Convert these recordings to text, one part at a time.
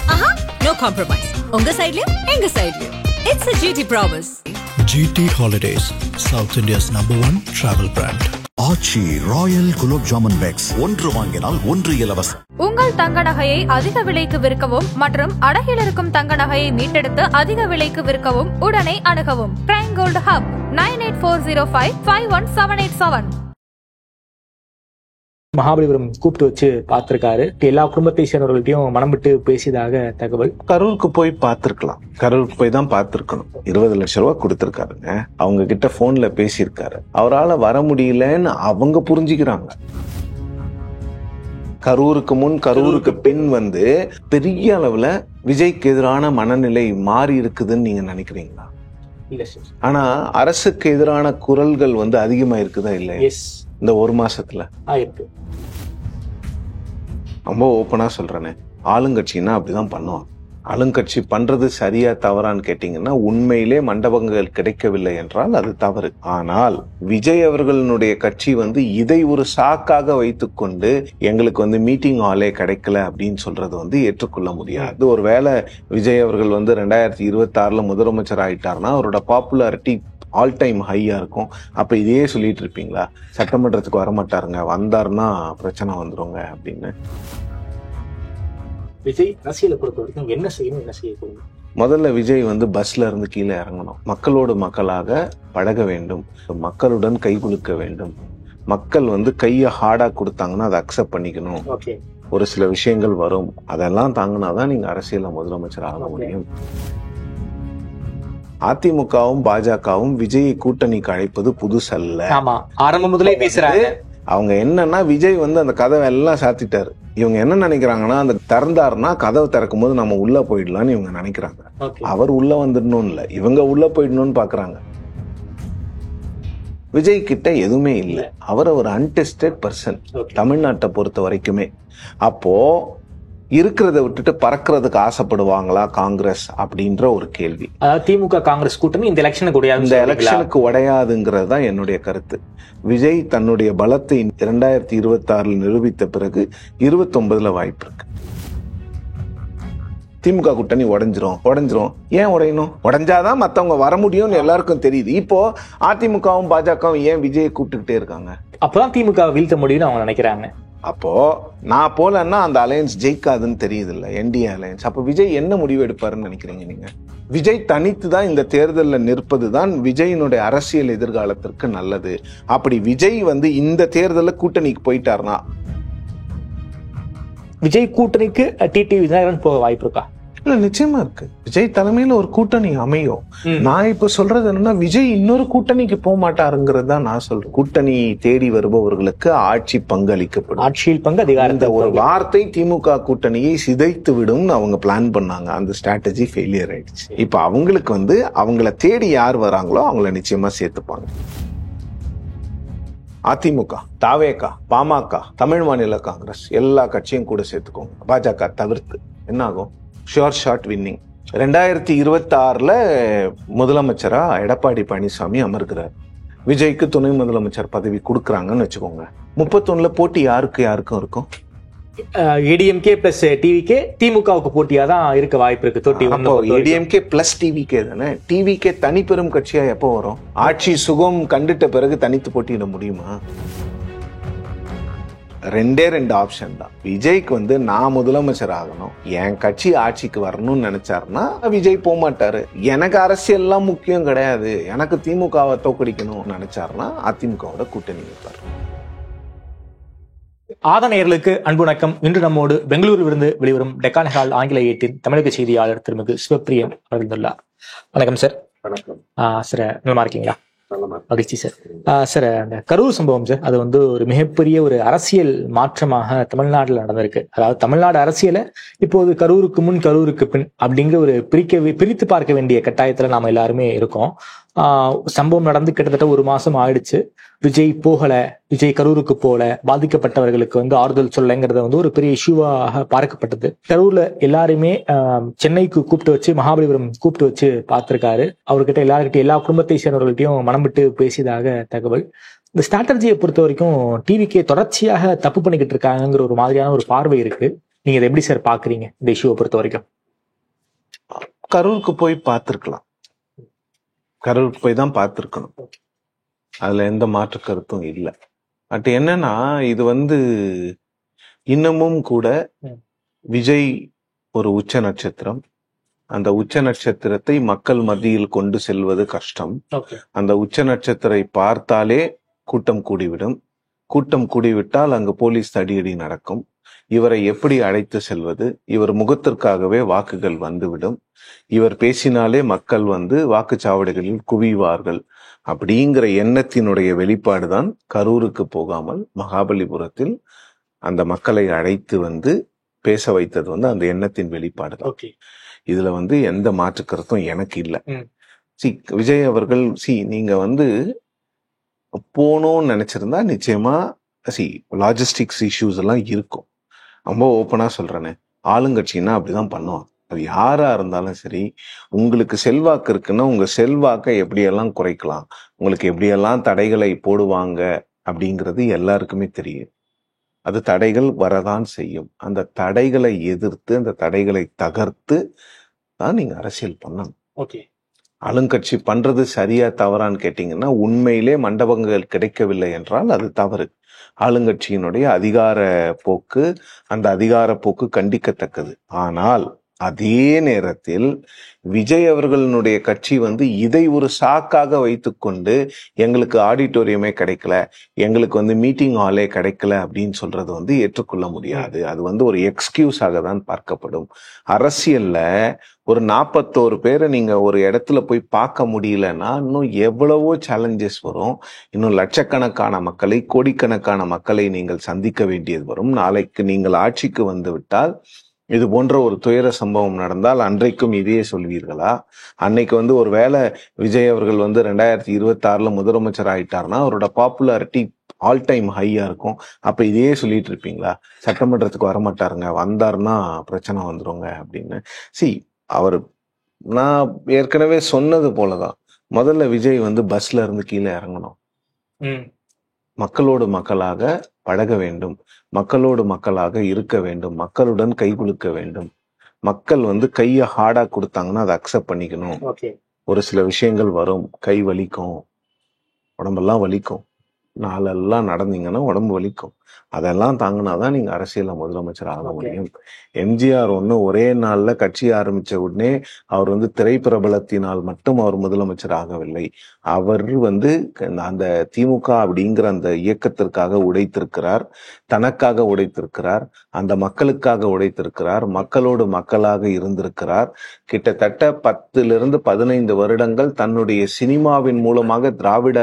No compromise. உங்க சைடுலயும் எங்க சைடுலயும். It's a GT promise. GT Holidays, South India's #1 travel brand. Aachi Royal gulab jamun packs, ஒன்று வாங்கினால் ஒன்று இலவசம். உங்கள் தங்க நகையை அதிக விலைக்கு விற்கவும் மற்றும் அடகில் இருக்கும் தங்க நகையை மீட்டெடுத்து அதிக விலைக்கு விற்கவும் உடனே அணுகவும். Prime gold hub 9840551787. மகாபலிபுரம் கூப்பிட்டு வச்சு பார்த்திருக்காரு. எல்லா குடும்பத்தை சேர்ந்தவர்கள்ட்டையும் மனம் விட்டு பேசியதாக தகவல். கரூருக்கு போய் பார்த்திருக்கலாம். கரூருக்கு போய் தான் பார்த்திருக்கணும். 20 லட்சம் ரூபாய் கொடுத்திருக்காருங்க. அவங்க கிட்ட போன்ல பேசியிருக்காரு. அவரால் வர முடியலன்னு அவங்க புரிஞ்சுக்கிறாங்க. கரூருக்கு முன் கரூருக்கு பின் பெரிய அளவுல விஜய்க்கு எதிரான மனநிலை மாறி இருக்குதுன்னு நீங்க நினைக்கிறீங்களா? ஆனா அரசுக்கு எதிரான குரல்கள் அதிகமா இருக்குதா இல்லையா இந்த ஒரு மாசத்துல? ரொம்ப ஓப்பனா சொல்றேனே, ஆளுங்கட்சின்னா அப்படிதான் பண்ணுவாங்க. ஆளுங்கட்சி பண்றது சரியா தவறான்னு கேட்டீங்கன்னா, உண்மையிலே மண்டபங்கள் கிடைக்கவில்லை என்றால் அது தவறு. ஆனால் விஜய் அவர்களுடைய கட்சி இதை ஒரு சாக்காக வைத்துக்கொண்டு எங்களுக்கு மீட்டிங் ஹாலே கிடைக்கல அப்படின்னு சொல்றது ஏற்றுக்கொள்ள முடியாது. ஒருவேளை விஜய் அவர்கள் 2026 முதலமைச்சர் ஆயிட்டாருன்னா அவரோட பாப்புலாரிட்டி ஆல் டைம் ஹையா இருக்கும். அப்ப இதையே சொல்லிட்டு இருப்பீங்களா, சட்டமன்றத்துக்கு வரமாட்டாருங்க, வந்தாருன்னா பிரச்சனை வந்துருங்க அப்படின்னு? விஜய் அரசியலை பொறுத்த வரைக்கும் என்ன செய்யணும், என்ன செய்யக்கூடாது? முதல்ல விஜய் பஸ்ல இருந்து கீழே இறங்கணும். மக்களோடு மக்களாக பழக வேண்டும், மக்களுடன் கை குலுக்க வேண்டும். மக்கள் கையை ஹார்டா கொடுத்தாங்கன்னா அதை அக்செப்ட் பண்ணிக்கணும். ஒரு சில விஷயங்கள் வரும், அதெல்லாம் தாங்கினாதான் நீங்க அரசியல்ல முதலமைச்சர் ஆக முடியும். அதிமுகவும் பாஜகவும் விஜயை கூட்டணிக்கு அழைப்பது புதுசல்ல. ஆரம்பம் முதலே பேசுறாங்க. அவங்க என்னன்னா, விஜய் அந்த கதவை எல்லாம் சாத்திட்டாரு. இவங்க என்ன நினைக்கிறாங்கன்னா, அந்த திறந்தாருன்னா கதவை திறக்கும் போது நம்ம உள்ள போயிடலாம்னு இவங்க நினைக்கிறாங்க. அவர் உள்ள வந்துடணும் இல்ல, இவங்க உள்ள போயிடணும்னு பாக்குறாங்க. விஜய் கிட்ட எதுவுமே இல்லை. அவர் ஒரு அன்டெஸ்டட் பர்சன் தமிழ்நாட்டை பொறுத்த வரைக்குமே. அப்போ இருக்கிறத விட்டுட்டு பறக்கிறதுக்கு ஆசைப்படுவாங்களா காங்கிரஸ் அப்படின்ற ஒரு கேள்வி. அதாவது திமுக காங்கிரஸ் கூட்டணி இந்த எலெக்ஷனுக்கு உடையாதுங்கிறது தான் என்னுடைய கருத்து. விஜய் தன்னுடைய பலத்தை 2026 நிரூபித்த பிறகு 29 வாய்ப்பு இருக்கு. திமுக கூட்டணி உடைஞ்சிரும். ஏன் உடையணும்? உடைஞ்சாதான் மத்தவங்க வர முடியும்னு எல்லாருக்கும் தெரியுது. இப்போ அதிமுகவும் பாஜகவும் ஏன் விஜயை கூப்பிட்டுக்கிட்டே இருக்காங்க? அப்பதான் திமுக வீழ்த்த முடியும்னு அவங்க நினைக்கிறாங்க. அப்போ நான் போலன்னா அந்த அலையன்ஸ் ஜெயிக்காதுன்னு தெரியுது இல்ல, என்டிஏ அலையன்ஸ். அப்ப விஜய் என்ன முடிவு எடுப்பாருன்னு நினைக்கிறீங்க நீங்க? விஜய் தனித்து தான் இந்த தேர்தலில் நிற்பதுதான் விஜயினுடைய அரசியல் எதிர்காலத்திற்கு நல்லது. அப்படி விஜய் இந்த தேர்தலில் கூட்டணிக்கு போயிட்டாருன்னா, விஜய் கூட்டணிக்கு டிடிவி தினகரன் போக வாய்ப்பு இருக்கா? இல்ல, நிச்சயமா இருக்கு. விஜய் தலைமையில ஒரு கூட்டணி அமையும். நான் இப்ப சொல்றது என்னன்னா, விஜய் இன்னொரு கூட்டணிக்கு போக மாட்டாருங்கிறது தான் நான் சொல்றேன். கூட்டணி தேடி வருபவர்களுக்கு ஆட்சி பங்களிக்கப்படும். ஆட்சியில் பங்கு அதிகாரம். இந்த ஒரு வார்த்தை திமுக கூட்டணியை சிதைத்து விடும் அவங்க பிளான் பண்ணாங்க. அந்த ஸ்ட்ராட்டஜி ஃபெயிலியர் ஆயிடுச்சு. இப்ப அவங்களுக்கு அவங்கள தேடி யார் வராங்களோ அவங்கள நிச்சயமா சேர்த்துப்பாங்க. அதிமுக, தாவேகா, பாமக, தமிழ் மாநில காங்கிரஸ் எல்லா கட்சியும் கூட சேர்த்துக்கோங்க. பாஜக தவிர்த்து என்ன ஆகும்? Sure shot winning. 2026 முதலமைச்சரா எடப்பாடி பழனிசாமி அமர்கிறார். விஜய்க்கு துணை முதலமைச்சர் பதவி கொடுக்கறாங்கன்னு வச்சுக்கோங்க. 31 போட்டி யாருக்கும் இருக்கும்? ஏடிஎம்கே பிளஸ் டிவிகே, திமுகவுக்கு போட்டியா தான் இருக்க வாய்ப்பு இருக்கு. ஏடிஎம்கே பிளஸ் டிவிகே தானே. டிவிகே தனி பெரும் கட்சியா எப்போ வரும்? ஆட்சி சுகம் கண்டுட்ட பிறகு தனித்து போட்டியிட முடியுமா? 2 ஆப்ஷன் தான். விஜய்க்கு நான் முதலமைச்சர் ஆகணும், என் கட்சி ஆட்சிக்கு வரணும்னு நினைச்சாருன்னா விஜய் போக மாட்டாரு. எனக்கு அரசியல் எல்லாம் முக்கியம் கிடையாது, எனக்கு திமுகவை தோக்கடிக்கணும்னு நினைச்சாருன்னா அதிமுகவோட கூட்டணி வைப்பார். ஆதநேயர்களுக்கு அன்பு வணக்கம். இன்று நம்மோடு பெங்களூரிலிருந்து வெளிவரும் டெக்கான் ஹால் ஆங்கில ஏட்டின் தமிழக செய்தியாளர் திருமிகு சிவப்பிரியன் வந்துள்ளார். வணக்கம் சார். வணக்கம் சார். நல்லா இருக்கீங்களா? மகிழ்ச்சி சார். சார், அந்த கரூர் சம்பவம் சார், அது ஒரு மிகப்பெரிய ஒரு அரசியல் மாற்றமாக தமிழ்நாட்டில் நடந்திருக்கு. அதாவது தமிழ்நாடு அரசியலை இப்போது கரூருக்கு முன் கரூருக்கு பின் அப்படிங்கிற ஒரு பிரித்து பார்க்க வேண்டிய கட்டாயத்துல நாம எல்லாருமே இருக்கோம். சம்பவம் நடந்து கிட்டத்தட்ட 1 மாசம் ஆயிடுச்சு. விஜய் போகல, விஜய் கரூருக்கு போல, பாதிக்கப்பட்டவர்களுக்கு ஆறுதல் சொல்லங்கிறத ஒரு பெரிய இஷ்யூவாக பார்க்கப்பட்டது. கரூர்ல எல்லாருமே சென்னைக்கு கூப்பிட்டு வச்சு, மகாபலிபுரம் கூப்பிட்டு வச்சு பார்த்திருக்காரு. அவர்கிட்ட எல்லா குடும்பத்தை சேர்ந்தவர்கள்ட்டையும் மனம் விட்டு பேசியதாக தகவல். இந்த ஸ்ட்ராட்டஜியை பொறுத்த வரைக்கும் டிவிக்கே தொடர்ச்சியாக தப்பு பண்ணிக்கிட்டு இருக்காங்கிற ஒரு மாதிரியான ஒரு பார்வை இருக்கு. நீங்க இதை எப்படி சார் பாக்குறீங்க இந்த இஷ்யூவை பொறுத்த வரைக்கும்? கரூருக்கு போய் பார்த்திருக்கலாம், கரூருக்கு போய் தான் பார்த்திருக்கணும். அதுல எந்த மாற்று கருத்தும் இல்லை. பட் என்னன்னா, இது இன்னமும் கூட விஜய் ஒரு உச்ச நட்சத்திரம். அந்த உச்ச நட்சத்திரத்தை மக்கள் மத்தியில் கொண்டு செல்வது கஷ்டம். அந்த உச்ச நட்சத்திரை பார்த்தாலே கூட்டம் கூடிவிடும். கூட்டம் கூடிவிட்டால் அங்கு போலீஸ் தடியடி நடக்கும். இவரை எப்படி அழைத்து செல்வது? இவர் முகத்திற்காகவே வாக்குகள் வந்துவிடும். இவர் பேசினாலே மக்கள் வாக்குச்சாவடிகளில் குவிவார்கள் அப்படிங்கிற எண்ணத்தினுடைய வெளிப்பாடுதான் கரூருக்கு போகாமல் மகாபலிபுரத்தில் அந்த மக்களை அழைத்து பேச வைத்தது அந்த எண்ணத்தின் வெளிப்பாடு தான். இதுல எந்த மாற்று கருத்தும் எனக்கு இல்லை. விஜய் அவர்கள் நீங்க போகணும்னு நினைச்சிருந்தா நிச்சயமா லாஜிஸ்டிக்ஸ் இஷ்யூஸ் எல்லாம் இருக்கும். ரொம்ப ஓப்பனா சொல்றேனே, ஆளுங்கட்சின்னா அப்படிதான் பண்ணுவாங்க. அது யாரா இருந்தாலும் சரி, உங்களுக்கு செல்வாக்கு இருக்குன்னா உங்க செல்வாக்கை எப்படியெல்லாம் குறைக்கலாம், உங்களுக்கு எப்படியெல்லாம் தடைகளை போடுவாங்க அப்படிங்கிறது எல்லாருக்குமே தெரியும். அது தடைகள் வரதான் செய்யும். அந்த தடைகளை எதிர்த்து, அந்த தடைகளை தகர்த்து தான் நீங்க அரசியல் பண்ணணும். ஆளுங்கட்சி பண்றது சரியா தவறான்னு கேட்டீங்கன்னா, உண்மையிலே மண்டபங்கள் கிடைக்கவில்லை என்றால் அது தவறு. ஆளுங்கட்சியினுடைய அதிகார போக்கு, அந்த அதிகார போக்கு கண்டிக்கத்தக்கது. ஆனால் அதே நேரத்தில் விஜய் அவர்களுடைய கட்சி இதை ஒரு சாக்காக வைத்துக்கொண்டு எங்களுக்கு ஆடிட்டோரியமே கிடைக்கல, எங்களுக்கு மீட்டிங் ஹாலே கிடைக்கல அப்படின்னு சொல்றது ஏற்றுக்கொள்ள முடியாது. அது ஒரு எக்ஸ்கியூஸாக தான் பார்க்கப்படும். அரசியல்ல ஒரு 41 பேரை நீங்க ஒரு இடத்துல போய் பார்க்க முடியலன்னா இன்னும் எவ்வளவோ சேலஞ்சஸ் வரும். இன்னும் லட்சக்கணக்கான மக்களை, கோடிக்கணக்கான மக்களை நீங்கள் சந்திக்க வேண்டியது வரும். நாளைக்கு நீங்கள் ஆட்சிக்கு வந்து விட்டால் இது போன்ற ஒரு துயர சம்பவம் நடந்தால் அன்றைக்கும் இதையே சொல்வீர்களா? அன்னைக்கு ஒரு வேளை விஜய் அவர்கள் 2026 முதலமைச்சர் ஆயிட்டார்னா அவரோட பாப்புலாரிட்டி ஆல் டைம் ஹையா இருக்கும். அப்ப இதையே சொல்லிட்டு இருப்பீங்களா? சட்டமன்றத்துக்கு வரமாட்டாருங்க, வந்தாருன்னா பிரச்சனை வந்துருங்க அப்படின்னு. நான் ஏற்கனவே சொன்னது போலதான், முதல்ல விஜய் பஸ்ல இருந்து கீழே இறங்கணும். மக்களோடு மக்களாக பழக வேண்டும், மக்களோடு மக்களாக இருக்க வேண்டும், மக்களுடன் கைகுலுக்க வேண்டும். மக்கள் கையை ஹார்டா கொடுத்தாங்கன்னா அதை அக்செப்ட் பண்ணிக்கணும். ஒரு சில விஷயங்கள் வரும், கை வலிக்கும், உடம்பெல்லாம் வலிக்கும், நாளெல்லாம் நடந்தீங்கன்னா உடம்பு வலிக்கும். அதெல்லாம் தாங்கினாதான் நீங்க அரசியல்ல முதலமைச்சர் ஆக முடியும். எம்ஜிஆர் ஒரே நாள்ல கட்சி ஆரம்பிச்ச உடனே அவர் திரைப்பிரபலத்தினால் மட்டும் அவர் முதலமைச்சர் ஆகவில்லை. அவர் அந்த திமுக அப்படிங்கிற அந்த இயக்கத்திற்காக உடைத்திருக்கிறார், தனக்காக உடைத்திருக்கிறார், அந்த மக்களுக்காக உடைத்திருக்கிறார், மக்களோடு மக்களாக இருந்திருக்கிறார். கிட்டத்தட்ட 10-15 வருடங்கள் தன்னுடைய சினிமாவின் மூலமாக திராவிட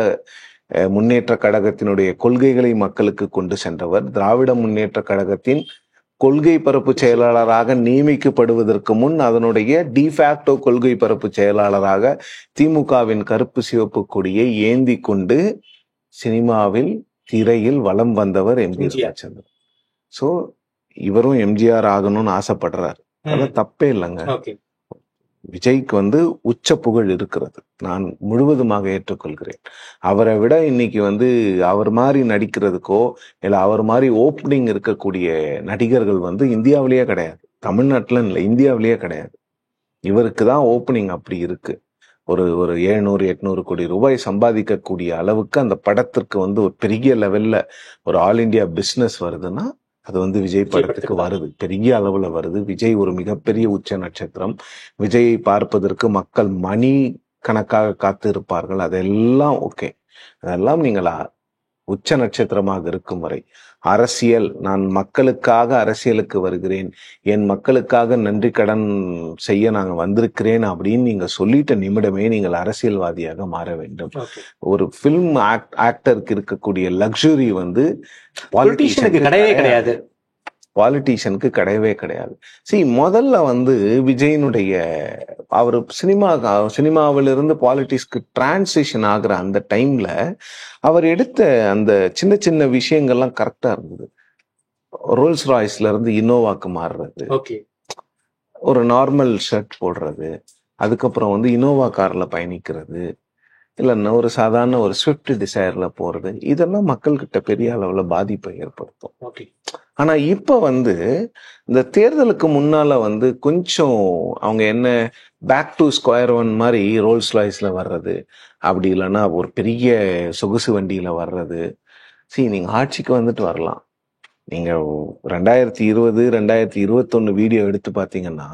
முன்னேற்ற கழகத்தினுடைய கொள்கைகளை மக்களுக்கு கொண்டு சென்றவர். திராவிட முன்னேற்ற கழகத்தின் கொள்கை பரப்பு செயலாளராக நியமிக்கப்படுவதற்கு முன் அதனுடைய டிஃபாக்டோ கொள்கை பரப்பு செயலாளராக திமுகவின் கருப்பு சிவப்பு கொடியை ஏந்தி கொண்டு சினிமாவில் திரையில் வலம் வந்தவர் எம்ஜிஆர் சந்திரன். சோ இவரும் எம்ஜிஆர் ஆகணும்னு ஆசைப்படுறாரு, அதெல்லாம் தப்பே இல்லைங்க. விஜய்க்கு உச்ச புகழ் இருக்கிறது, நான் முழுவதுமாக ஏற்றுக்கொள்கிறேன். அவரை விட இன்னைக்கு அவர் மாதிரி நடிக்கிறதுக்கோ இல்ல அவர் மாதிரி ஓப்பனிங் இருக்கக்கூடிய நடிகர்கள் இந்தியாவிலேயே கிடையாது, தமிழ்நாட்டுல இல்ல, இந்தியாவிலேயே கிடையாது. இவருக்கு தான் ஓப்பனிங் அப்படி இருக்கு. ஒரு 700-800 கோடி ரூபாய் சம்பாதிக்கக்கூடிய அளவுக்கு அந்த படத்திற்கு ஒரு பெரிய லெவல்ல ஒரு ஆல் இண்டியா பிசினஸ் வருதுன்னா அது விஜய் படத்துக்கு வருது, பெரிய அளவுல வருது. விஜய் ஒரு மிகப்பெரிய உச்ச நட்சத்திரம். விஜயை பார்ப்பதற்கு மக்கள் மணி கணக்காக காத்து இருப்பார்கள். அதெல்லாம் ஓகே, அதெல்லாம் நீங்களா உச்ச நட்சத்திரமாக இருக்கும் வரை அரசியல், நான் மக்களுக்காக அரசியலுக்கு வருகிறேன், என் மக்களுக்காக நன்றி கடன் செய்ய நாங்க வந்திருக்கிறேன் அப்படின்னு நீங்க சொல்லிட்ட நிமிடமே நீங்கள் அரசியல்வாதியாக மாற வேண்டும். ஒரு பிலிம் ஆக்டருக்கு இருக்கக்கூடிய லக்ஸுரி கிடையவே கிடையாது, பாலிட்டிஷியனுக்கு கிடையவே கிடையாது. முதல்ல விஜயனுடைய அவர் சினிமாவிலிருந்து பாலிட்டிக்ஸ்க்கு டிரான்சிஷன் ஆகுற அந்த டைம்ல அவர் எடுத்த அந்த சின்ன சின்ன விஷயங்கள்லாம் கரெக்டா இருந்தது. ரோல்ஸ் ராய்ஸ்ல இருந்து இனோவாக்கு மாறுறது, ஒரு நார்மல் ஷர்ட் போடுறது, அதுக்கப்புறம் இனோவா கார்ல பயணிக்கிறது, இல்லைன்னா ஒரு சாதாரண ஒரு ஸ்விஃப்ட் டிசைர்ல போறது, இதெல்லாம் மக்கள்கிட்ட பெரிய அளவுல பாதிப்பை ஏற்படுத்தும். ஓகே. ஆனா இப்ப இந்த தேர்தலுக்கு முன்னால கொஞ்சம் அவங்க என்ன பேக் டு ஸ்கொயர் ஒன் மாதிரி ரோல்ஸ் ராய்ஸ்ல வர்றது, அப்படி இல்லைன்னா ஒரு பெரிய சொகுசு வண்டியில வர்றது. நீங்க ஆட்சிக்கு வந்துட்டு வரலாம். நீங்க 2020, 2021 வீடியோ எடுத்து பாத்தீங்கன்னா,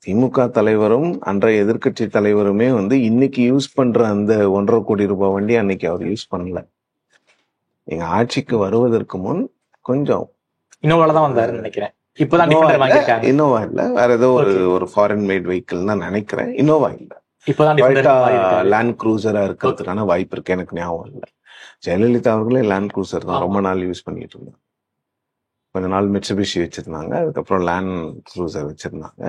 திமுக தலைவரும் அன்றைய எதிர்க்கட்சி தலைவருமே இன்னைக்கு யூஸ் பண்ற அந்த 1.5 கோடி ரூபாய் வண்டி அன்னைக்கு அவர் யூஸ் பண்ணல. நீங்க ஆட்சிக்கு வருவதற்கு முன் கொஞ்சம் இன்னோவால தான் வந்தாருன்னு நினைக்கிறேன். இப்பதான் டிஃபெண்டர் வாங்கிருக்காங்க. இன்னோவா இல்ல, வேற ஏதோ ஒரு ஃபாரின் மேட் வெஹிக்கிள் தான் நினைக்கிறேன். இன்னோவா இல்ல, இப்பதான் லேண்ட் க்ரூசரா இருக்கிறதுக்கான வாய்ப்பு இருக்கு. எனக்கு ஞாபகம் இல்லை. ஜெயலலிதா அவர்களே லேண்ட் க்ரூசர் தான் ரொம்ப நாள் யூஸ் பண்ணிட்டு இருந்தாங்க. கொஞ்ச நாள் மிட்சுபிஷி வச்சிருந்தாங்க, அதுக்கப்புறம் லேண்ட் க்ரூசர் வச்சிருந்தாங்க.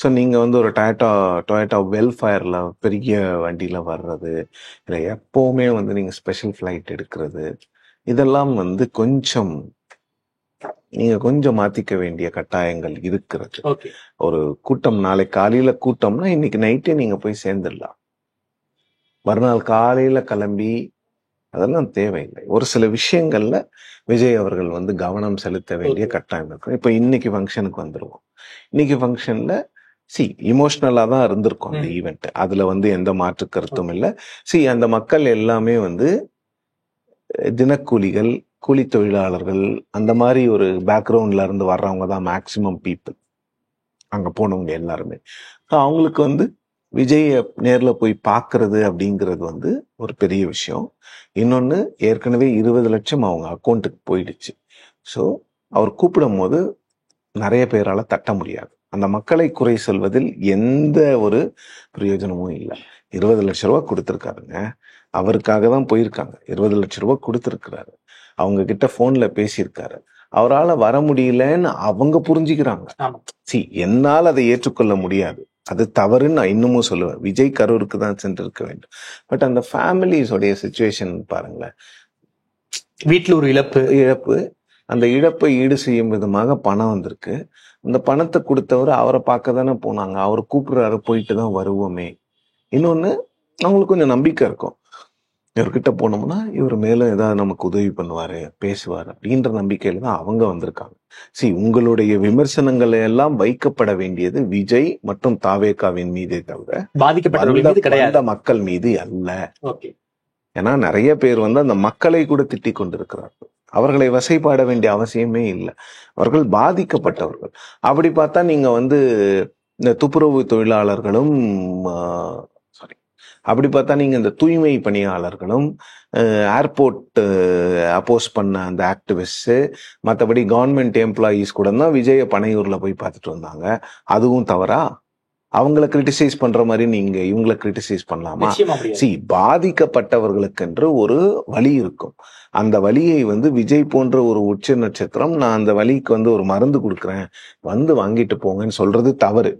ஸோ நீங்க ஒரு டொயோட்டா வெல்ஃபயர்ல பெரிய வண்டியில வர்றது, இல்லை எப்பவுமே நீங்க ஸ்பெஷல் ஃபிளைட் எடுக்கிறது, இதெல்லாம் கொஞ்சம் நீங்க கொஞ்சம் மாத்திக்க வேண்டிய கட்டாயங்கள் இருக்கிறது. ஒரு கூட்டம் நாளை காலையில கூட்டம்னா இன்னைக்கு நைட்டே நீங்க போய் சேர்ந்துடலாம். மறுநாள் காலையில கிளம்பி அதெல்லாம் தேவையில்லை. ஒரு சில விஷயங்கள்ல விஜய் அவர்கள் கவனம் செலுத்த வேண்டிய கட்டாயம் இருக்கு. இப்ப இன்னைக்கு ஃபங்க்ஷனுக்கு வந்துருவோம். இன்னைக்கு ஃபங்க்ஷன்ல இமோஷனலா தான் இருந்திருக்கும் அந்த ஈவெண்ட். அதுல எந்த மாற்று கருத்தும் இல்லை. அந்த மக்கள் எல்லாமே தினக்கூலிகள், கூலி தொழிலாளர்கள், அந்த மாதிரி ஒரு பேக்ரவுண்ட்ல இருந்து வர்றவங்க தான் மேக்சிமம் பீப்புள் அங்க போனவங்க எல்லாருமே. அவங்களுக்கு விஜய நேர்ல போய் பாக்குறது அப்படிங்கிறது ஒரு பெரிய விஷயம். இன்னொன்னு, ஏற்கனவே 20 லட்சம் அவங்க அக்கௌண்ட்டுக்கு போயிடுச்சு. ஸோ அவர் கூப்பிடும் போது நிறைய பேரால தட்ட முடியாது. அந்த மக்களை குறை சொல்வதில் எந்த ஒரு பிரயோஜனமும் இல்லை. 20 லட்சம் ரூபாய் கொடுத்துருக்காருங்க, அவருக்காக தான் போயிருக்காங்க. 20 லட்சம் ரூபாய் கொடுத்துருக்கிறாரு, அவங்க கிட்ட போன்ல பேசியிருக்காரு. அவரால் வர முடியலன்னு அவங்க புரிஞ்சுக்கிறாங்க. என்னால் அதை ஏற்றுக்கொள்ள முடியாது, அது தவறுன்னு நான் இன்னமும் சொல்லுவேன். விஜய் கரூருக்கு தான் சென்றிருக்க வேண்டும். பட் அந்த ஃபேமிலிஸோடைய சிச்சுவேஷன் பாருங்களேன். வீட்டுல ஒரு இழப்பு, அந்த இழப்பை ஈடு செய்யும் விதமாக பணம் வந்திருக்கு. அந்த பணத்தை கொடுத்தவர் அவரை பார்க்க தானே போனாங்க, அவர் கூப்பிடுறாரு, போயிட்டு தான் வருவோமே. இன்னொன்னு, அவங்களுக்கு கொஞ்சம் நம்பிக்கை இருக்கும், இவர்கிட்ட போனோம்னா இவர் மேல ஏதாவது நமக்கு உதவி பண்ணுவாரு, பேசுவாரு அப்படின்ற நம்பிக்கையில தான் அவங்க வந்திருக்காங்க. உங்களுடைய விமர்சனங்களை எல்லாம் வைக்கப்பட வேண்டியது விஜய் மற்றும் தாவேகாவின் மீதே தவிர பாதிக்கப்பட்ட மக்கள் மீது அல்ல. ஏன்னா நிறைய பேர் அந்த மக்களை கூட திட்டிக் கொண்டிருக்கிறார்கள். அவர்களை வசைப்பாட வேண்டிய அவசியமே இல்லை, அவர்கள் பாதிக்கப்பட்டவர்கள். அப்படி பார்த்தா நீங்க இந்த துப்புரவு தொழிலாளர்களும் அப்படி பார்த்தா நீங்க இந்த தூய்மை பணியாளர்களும், ஏர்போர்ட் அப்போஸ் பண்ண அந்த ஆக்டிவிஸ்ட், மற்றபடி கவர்மெண்ட் எம்ப்ளாயீஸ் கூட தான் விஜய பனையூர்ல போய் பார்த்துட்டு வந்தாங்க. அதுவும் தவறா? அவங்கள கிரிட்டிசைஸ் பண்ற மாதிரி நீங்க இவங்களை கிரிட்டிசைஸ் பண்ணலாமா? பாதிக்கப்பட்டவர்களுக்கென்று ஒரு வலி இருக்கும். அந்த வலியை விஜய் போன்ற ஒரு உச்ச நட்சத்திரம், நான் அந்த வலிக்கு ஒரு மருந்து கொடுக்குறேன், வாங்கிட்டு போங்கன்னு சொல்றது தவறு.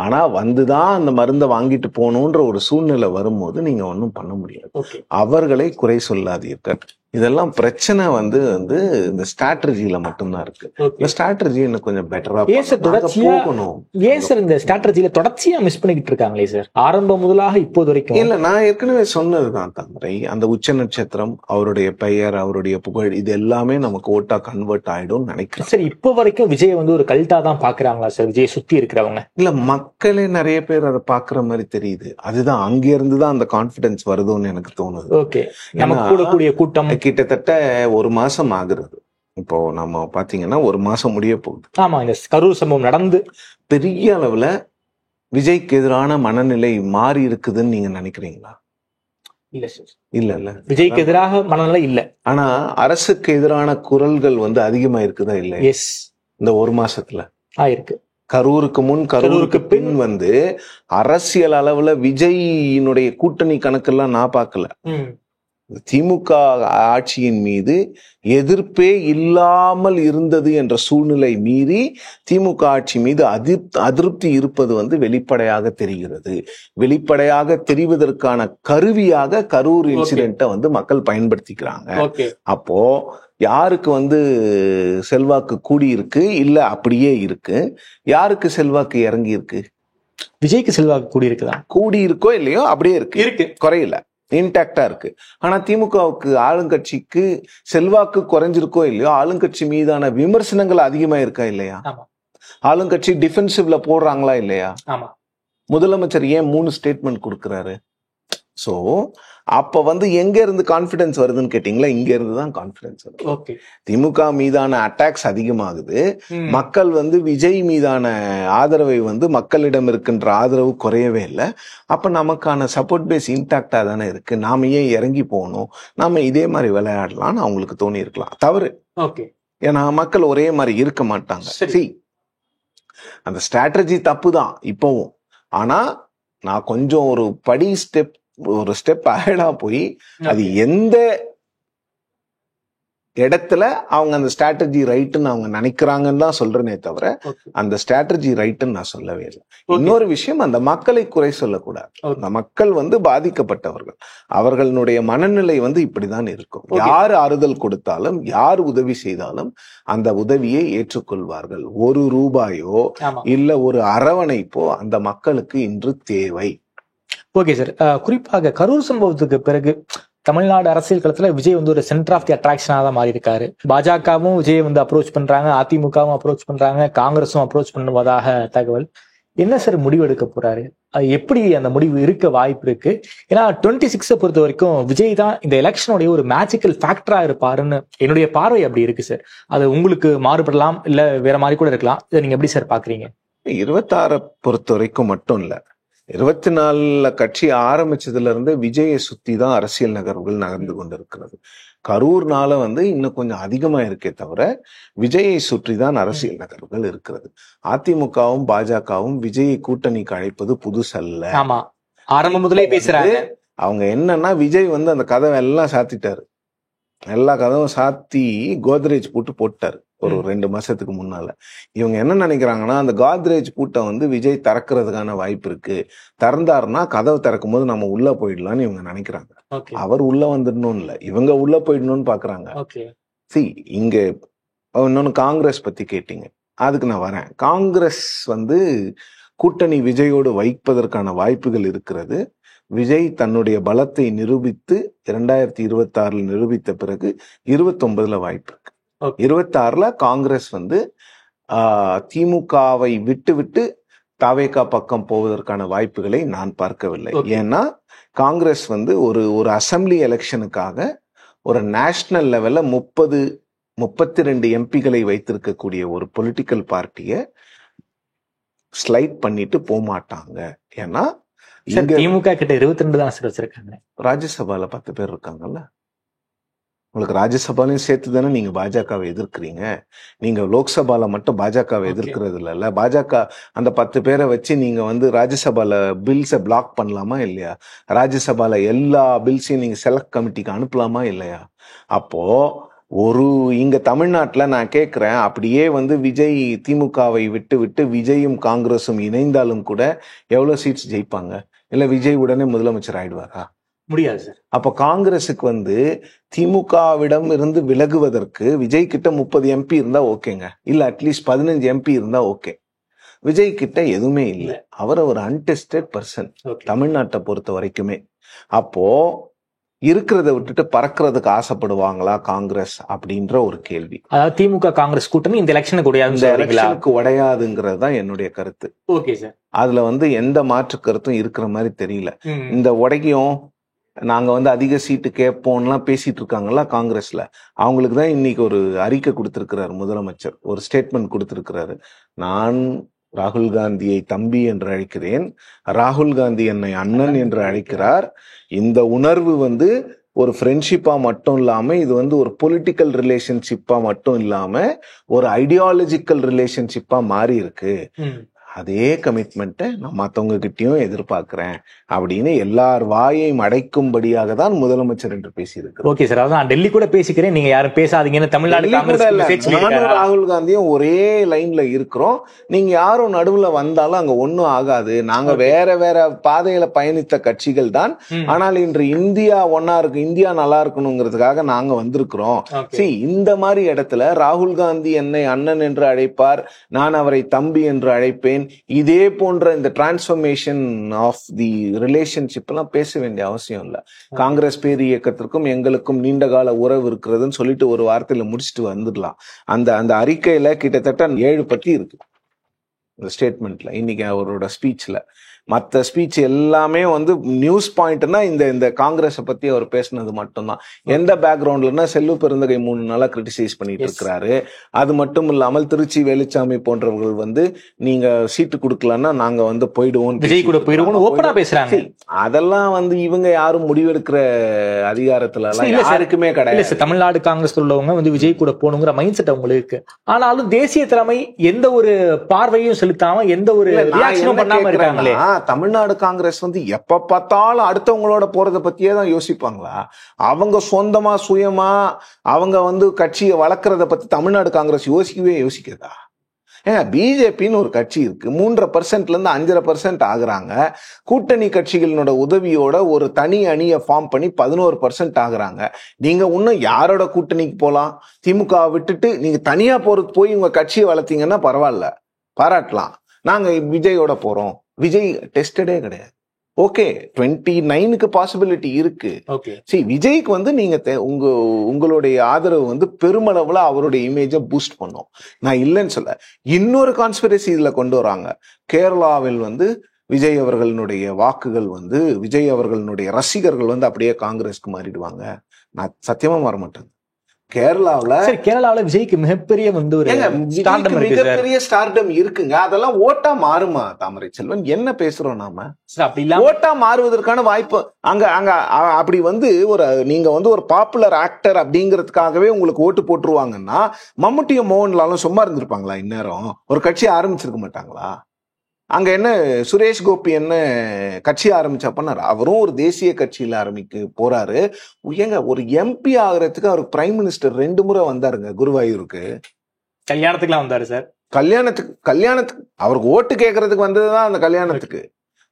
ஆனா வந்துதான் அந்த மருந்தை வாங்கிட்டு போகணுன்ற ஒரு சூழ்நிலை வரும்போது நீங்க ஒன்றும் பண்ண முடியாது. அவர்களை குறை சொல்லாதீர்கள். இதெல்லாம் பிரச்சனை இந்த ஸ்ட்ராட்டஜில மட்டும்தான் இருக்கு. இந்த ஸ்ட்ராட்டஜி இன்னும் கொஞ்சம் பெட்டரா போகணும். ஏன் சார் இந்த ஸ்ட்ராட்டஜில தொடர்ச்சியா மிஸ் பண்ணிக்கிட்டு இருக்காங்களே சார், ஆரம்பம் முதலாக இப்போது வரைக்கும்? இல்ல, நான் ஏற்கனவே சொன்னதுதான் தாமரை. அந்த உச்ச நட்சத்திரம், அவருடைய பெயர், அவருடைய புகழ், இது எல்லாமே நமக்கு ஓட்டா கன்வெர்ட் ஆயிடும் நினைக்கிறேன். சார் இப்போ வரைக்கும் விஜய் ஒரு கல்ட்டா தான் பாக்குறாங்களா சார், விஜய் சுத்தி இருக்கிறவங்க? இல்ல, மக்களே நிறைய பேர் அதை பாக்குற மாதிரி தெரியுது. அதுதான் அங்க இருந்துதான் அந்த கான்பிடன்ஸ் வருதுன்னு எனக்கு தோணுது. ஓகே, நமக்கு கூடக்கூடிய கூட்டம் கிட்டத்தட்ட 1 மாசம் ஆகுறது. இப்போ நம்ம பாத்தீங்கன்னா 1 மாசம் முடிய போகுது. ஆமா, இந்த கரூர் சம்பவம் நடந்து பெரிய அளவுல விஜய்க்கு எதிரான மனநிலை மாறி இருக்குதுன்னு நீங்க நினைக்கிறீங்களா? இல்ல சார், இல்ல விஜய்க்கு எதிராக மனநிலை இல்ல. ஆனா அரசுக்கு எதிரான குரல்கள் அதிகமா இருக்குதா? இல்ல. எஸ், இந்த 1 மாசத்துல ஆயிருக்கு. கரூருக்கு முன் கரூருக்கு பின் அரசியல் அளவுல விஜயினுடைய கூட்டணி கணக்கெல்லாம் நான் பார்க்கல. திமுக ஆட்சியின் மீது எதிர்ப்பே இல்லாமல் இருந்தது என்ற சூழ்நிலை மீறி திமுக ஆட்சி மீது அதிருப்தி இருப்பது வெளிப்படையாக தெரிகிறது. வெளிப்படையாக தெரிவதற்கான கருவியாக கரூர் இன்சிடென்ட்டை மக்கள் பயன்படுத்திக்கிறாங்க. அப்போ யாருக்கு செல்வாக்கு கூடி இருக்கு, இல்ல அப்படியே இருக்கு, யாருக்கு செல்வாக்கு இறங்கி இருக்கு? விஜய்க்கு செல்வாக்கு கூடி இருக்குதா? கூடி இருக்கோ இல்லையோ அப்படியே இருக்கு, குறையல, இன்டாக்டா இருக்கு. ஆனா திமுகவுக்கு ஆளுங்கட்சிக்கு செல்வாக்கு குறைஞ்சிருக்கோ இல்லையோ ஆளுங்கட்சி மீதான விமர்சனங்கள் அதிகமா இருக்கா இல்லையா? ஆளுங்கட்சி டிஃபென்சிவ்ல போடுறாங்களா இல்லையா? முதலமைச்சர் ஏன் 3 ஸ்டேட்மெண்ட் கொடுக்கிறாரு? சோ அப்ப எங்க இருந்து கான்பிடன்ஸ் வருதுன்னு கேட்டீங்களா? இங்க இருந்து தான் கான்பிடன்ஸ் வருது. திமுக மீதான அட்டாக்ஸ் அதிகமாகுது. மக்கள் விஜய் மீதான ஆதரவை மக்களிடம் இருக்கின்ற ஆதரவு குறையவே இல்லை. அப்ப நமக்கான சப்போர்ட் பேஸ் இன்டாக்டா தானே இருக்கு. நாம ஏன் இறங்கி போகணும், நாம இதே மாதிரி விளையாடலாம்னு அவங்களுக்கு தோணி இருக்கலாம். தவறு. ஏன்னா மக்கள் ஒரே மாதிரி இருக்க மாட்டாங்க. சரி, அந்த ஸ்ட்ராட்டஜி தப்பு தான் இப்பவும். ஆனா நான் கொஞ்சம் ஒரு ஸ்டெப் அஹெடா போய் அது எந்த இடத்துல அவங்க அந்த ஸ்ட்ராட்டஜி ரைட்டுன்னு அவங்க நினைக்கிறாங்கன்னு தான் சொல்றேனே தவிர அந்த ஸ்ட்ராட்டஜி ரைட்டுன்னு நான் சொல்லவே இல்லை. இன்னொரு விஷயம், அந்த மக்களை குறை சொல்லக்கூடாது. அந்த மக்கள் பாதிக்கப்பட்டவர்கள், அவர்களுடைய மனநிலை இப்படிதான் இருக்கும். யார் ஆறுதல் கொடுத்தாலும் யார் உதவி செய்தாலும் அந்த உதவியை ஏற்றுக்கொள்வார்கள். ₹1 இல்ல ஒரு அரவணைப்போ அந்த மக்களுக்கு இன்று தேவை. ஓகே சார், குறிப்பாக கரூர் சம்பவத்துக்கு பிறகு தமிழ்நாடு அரசியல் களத்துல விஜய் ஒரு சென்டர் ஆஃப் தி அட்ராக்ஷனா தான் மாறி இருக்காரு. பாஜகவும் விஜய் அப்ரோச் பண்றாங்க, அதிமுகவும் அப்ரோச் பண்றாங்க, காங்கிரஸும் அப்ரோச் பண்ணுவதாக தகவல். என்ன சார் முடிவு எடுக்க போறாரு? அது எப்படி அந்த முடிவு இருக்க வாய்ப்பு இருக்கு? ஏன்னா 26 பொறுத்த வரைக்கும் விஜய் தான் இந்த எலெக்ஷனுடைய ஒரு மேஜிக்கல் ஃபேக்டரா இருப்பாருன்னு என்னுடைய பார்வை அப்படி இருக்கு சார். அது உங்களுக்கு மாறுபடலாம், இல்ல வேற மாதிரி கூட இருக்கலாம். இதை நீங்க எப்படி சார் பாக்குறீங்க? 26 பொறுத்த வரைக்கும் மட்டும் இல்ல, 24 கட்சி ஆரம்பிச்சதுல இருந்து விஜயை சுத்தி தான் அரசியல் நகர்வுகள் நகர்ந்து கொண்டிருக்கிறது. கரூர்னால இன்னும் கொஞ்சம் அதிகமா இருக்கே தவிர விஜயை சுற்றி தான் அரசியல் நகர்வுகள் இருக்கிறது. அதிமுகவும் பாஜகவும் விஜயை கூட்டணிக்கு அழைப்பது புதுசல்ல. ஆரம்பம் முதலே பேசுறாங்க. அவங்க என்னன்னா, விஜய் அந்த கதவை எல்லாம் சாத்திட்டாரு. எல்லா கதவும் சாத்தி கோத்ரேஜ் பூட்டு போட்டாரு ஒரு 2 மாசத்துக்கு முன்னால. இவங்க என்ன நினைக்கிறாங்கன்னா, அந்த கோத்ரேஜ் பூட்டை விஜய் திறக்கிறதுக்கான வாய்ப்பு இருக்கு, திறந்தாருன்னா கதவை திறக்கும் போது நம்ம உள்ள போயிடலாம்னு இவங்க நினைக்கிறாங்க. அவர் உள்ள வந்துடணும் இல்ல, இவங்க உள்ள போயிடணும்னு பாக்குறாங்க. இங்க இன்னொன்னு காங்கிரஸ் பத்தி கேட்டீங்க, அதுக்கு நான் வரேன். காங்கிரஸ் கூட்டணி விஜயோடு வைப்பதற்கான வாய்ப்புகள் இருக்கிறது. விஜய் தன்னுடைய பலத்தை நிரூபித்து 2026 நிரூபித்த பிறகு 29 வாய்ப்பு இருக்கு. 26 காங்கிரஸ் திமுகவை விட்டு தவேகா பக்கம் போவதற்கான வாய்ப்புகளை நான் பார்க்கவில்லை. ஏன்னா காங்கிரஸ் ஒரு அசம்பிளி எலெக்ஷனுக்காக ஒரு நேஷனல் லெவல்ல 32 எம்பிகளை வைத்திருக்கக்கூடிய ஒரு பொலிட்டிக்கல் பார்ட்டியை ஸ்லைட் பண்ணிட்டு போக மாட்டாங்க. ஏன்னா திமுக கிட்ட 22 தான் சார் வச்சிருக்காங்க. ராஜ்யசபால 10 பேர் இருக்காங்கல்ல. உங்களுக்கு ராஜ்யசபாலையும் சேர்த்து தானே நீங்க பாஜகவை எதிர்க்கிறீங்க. நீங்க லோக்சபால மட்டும் பாஜகவை எதிர்க்கிறது இல்ல. பாஜக அந்த 10 பேரை வச்சு நீங்க ராஜ்யசபால பில்ஸை பிளாக் பண்ணலாமா இல்லையா? ராஜ்யசபால எல்லா பில்ஸையும் நீங்க செலக்ட் கமிட்டிக்கு அனுப்பலாமா இல்லையா? அப்போ இங்க தமிழ்நாட்டுல நான் கேட்கிறேன், அப்படியே விஜய் திமுகவை விட்டு விஜயும் காங்கிரஸும் இணைந்தாலும் கூட எவ்வளவு சீட்ஸ் ஜெயிப்பாங்க? இல்ல விஜய் உடனே முதலமைச்சர் ஆயிடுவாரா? முடியாது சார். அப்ப காங்கிரஸுக்கு திமுகவிடம் இருந்து விலகுவதற்கு விஜய் கிட்ட 30 எம்பி இருந்தா ஓகேங்க, இல்ல அட்லீஸ்ட் 15 எம்பி இருந்தா ஓகே. விஜய் கிட்ட எதுவுமே இல்லை. அவர் ஒரு அன்டெஸ்டட் பர்சன் தமிழ்நாட்டை பொறுத்த வரைக்குமே. அப்போ இருக்கிறத விட்டுட்டு பறக்கிறதுக்கு ஆசைப்படுவாங்களா காங்கிரஸ் அப்படின்ற ஒரு கேள்வி. அதாவது திமுக காங்கிரஸ் கூட்டணி இந்த எலெக்ஷனுக்கு உடையாதுங்கிறது தான் என்னுடைய கருத்து. Okay sir. அதுல எந்த மாற்று கருத்தும் இருக்கிற மாதிரி தெரியல. இந்த உடையும் நாங்க அதிக சீட்டு கேட்போம்லாம் பேசிட்டு இருக்காங்கல்ல காங்கிரஸ்ல, அவங்களுக்கு தான் இன்னைக்கு ஒரு அறிக்கை கொடுத்திருக்கிறாரு முதலமைச்சர், ஒரு ஸ்டேட்மெண்ட் கொடுத்திருக்கிறாரு. நான் ராகுல் காந்தியை தம்பி என்று அழைக்கிறேன், ராகுல் காந்தி என்னை அண்ணன் என்று அழைக்கிறார். இந்த உணர்வு ஒரு ஃப்ரெண்ட்ஷிப்பா மட்டும் இல்லாம இது ஒரு பொலிட்டிக்கல் ரிலேஷன்ஷிப்பா மட்டும் இல்லாம ஒரு ஐடியாலஜிக்கல் ரிலேஷன்ஷிப்பா மாறி இருக்கு. அதே கமிட்மெண்ட்டை நான் மற்றவங்க கிட்டையும் எதிர்பார்க்கிறேன் அப்படின்னு எல்லார் வாயையும் அடைக்கும்படியாக தான் முதலமைச்சர் என்று பேசியிருக்கிறார். ஓகே சார், அதான் டெல்லி கூட பேசிக்கிறேன், நீங்க யாரும் பேசாதீங்கன்னு தமிழ்நாடு ராகுல் காந்தியும் ஒரே லைன்ல இருக்கிறோம். நீங்க யாரும் நடுவுல வந்தாலும் அங்க ஒன்னும் ஆகாது. நாங்க வேற வேற பாதையில பயணித்த கட்சிகள் தான். ஆனால் இன்று இந்தியா ஒன்னா இருக்கு, இந்தியா நல்லா இருக்கணுங்கிறதுக்காக நாங்க வந்திருக்கிறோம். இந்த மாதிரி இடத்துல ராகுல் காந்தி என்னை அண்ணன் என்று அழைப்பார், நான் அவரை தம்பி என்று அழைப்பேன். அகெயின் இதே போன்ற இந்த டிரான்ஸ்ஃபர்மேஷன் ஆஃப் தி ரிலேஷன்ஷிப் எல்லாம் பேச வேண்டிய அவசியம் இல்லை. காங்கிரஸ் பேர் இயக்கத்திற்கும் எங்களுக்கும் நீண்டகால உறவு இருக்கிறதுன்னு சொல்லிட்டு ஒரு வார்த்தையில முடிச்சுட்டு வந்துடலாம். அந்த அந்த அறிக்கையில கிட்டத்தட்ட 7 பத்தி இருக்கு இந்த ஸ்டேட்மெண்ட்ல, இன்னைக்கு அவரோட ஸ்பீச்ல. மற்ற ஸ்பீச் எல்லாமே வந்து நியூஸ் பாயிண்ட்னா இந்த காங்கிரஸை பத்தி அவர் பேசினது மட்டும்தான். எந்த பேக்ரவுண்ட்லன்னா செல்வ பெருந்தகை 3 நாளா கிரிட்டிசைஸ் பண்ணிட்டு இருக்கிறாரு. அது மட்டும் இல்லாமல் திருச்சி வேலுச்சாமி போன்றவர்கள் வந்து நீங்க சீட்டு கொடுக்கலன்னா நாங்க வந்து போயிடுவோம், விஜய் கூட போயிடுவோம் ஓப்பனா பேசுறாங்க. அதெல்லாம் வந்து இவங்க யாரும் முடிவெடுக்கிற அதிகாரத்துல யாருக்குமே கிடையாது. தமிழ்நாடு காங்கிரஸ் உள்ளவங்க வந்து விஜய் கூட போகணுங்கிற மைண்ட் செட் அவங்களுக்கு இருக்கு. ஆனாலும் தேசிய தலைமை எந்த ஒரு பார்வையும் செலுத்தாம எந்த ஒரு ரியாக்ஷனும் பண்ணாம இருக்காங்களே. தமிழ்நாடு காங்கிரஸ் வந்து எப்ப பார்த்தாலும் அடுத்தவங்களோட போறத பத்தியே தான் யோசிப்பாங்களா? அவங்க சொந்தமா சுயமா அவங்க வந்து கட்சியை வளர்க்கறத பத்தி தமிழ்நாடு காங்கிரஸ் யோசிக்கிறதா? ஏங்க, பிஜேபின்னு ஒரு கட்சி இருக்கு, 3.5% 5.5% ஆகுறாங்க. கூட்டணி கட்சிகளோட உதவியோட ஒரு தனி அணியை ஃபார்ம் பண்ணி 11% ஆகுறாங்க. நீங்க இன்னும் யாரோட கூட்டணிக்கு போலாம்? திமுக விட்டுட்டு நீங்க தனியா போய் உங்க கட்சியை வளர்த்தீங்கன்னா பரவாயில்ல, பாராட்டலாம். நாங்க விஜயோட போறோம். விஜய் டெஸ்டடே கிடையாது. ஓகே, 29க்கு பாசிபிலிட்டி இருக்கு. சரி, விஜய்க்கு வந்து நீங்க உங்களுடைய ஆதரவு வந்து பெருமளவுல அவருடைய இமேஜை பூஸ்ட் பண்ணும். நான் இல்லைன்னு சொல்ல. இன்னொரு கான்ஸ்பிரசி இதுல கொண்டு வராங்க. கேரளாவில் வந்து விஜய் அவர்களுடைய வாக்குகள் வந்து விஜய் அவர்களுடைய ரசிகர்கள் வந்து அப்படியே காங்கிரஸ்க்கு மாறிடுவாங்க. நான் சத்தியமா மாற மாட்டேன். கேரளாவுல விஜய்க்கு மிகப்பெரிய வந்து ஒரு மிகப்பெரிய ஸ்டார்டம் இருக்குங்க. அதெல்லாம் ஓட்டா மாறுமா? தாமரை செல்வன், என்ன பேசுறோம் நாம? ஓட்டா மாறுவதற்கான வாய்ப்பு அங்க அப்படி வந்து நீங்க வந்து ஒரு பாப்புலர் ஆக்டர் அப்படிங்கிறதுக்காகவே உங்களுக்கு ஓட்டு போட்டுருவாங்கன்னா மம்முட்டியும் மோகன்லாலும் சும்மா இருந்திருப்பாங்களா? இந்நேரம் ஒரு கட்சி ஆரம்பிச்சிருக்க மாட்டாங்களா? அங்க என்ன சுரேஷ் கோபி என்ன கட்சி ஆரம்பிச்சா பண்ணாரு? அவரும் ஒரு தேசிய கட்சியில ஆரம்பிக்க போறாரு. ஏங்க, ஒரு எம்பி ஆகிறதுக்கு அவர் பிரைம் மினிஸ்டர் 2 முறை வந்தாருங்க குருவாயூருக்கு. கல்யாணத்துக்குலாம் வந்தாரு சார். கல்யாணத்துக்கு அவருக்கு ஓட்டு கேட்கறதுக்கு வந்ததுதான் அந்த கல்யாணத்துக்கு.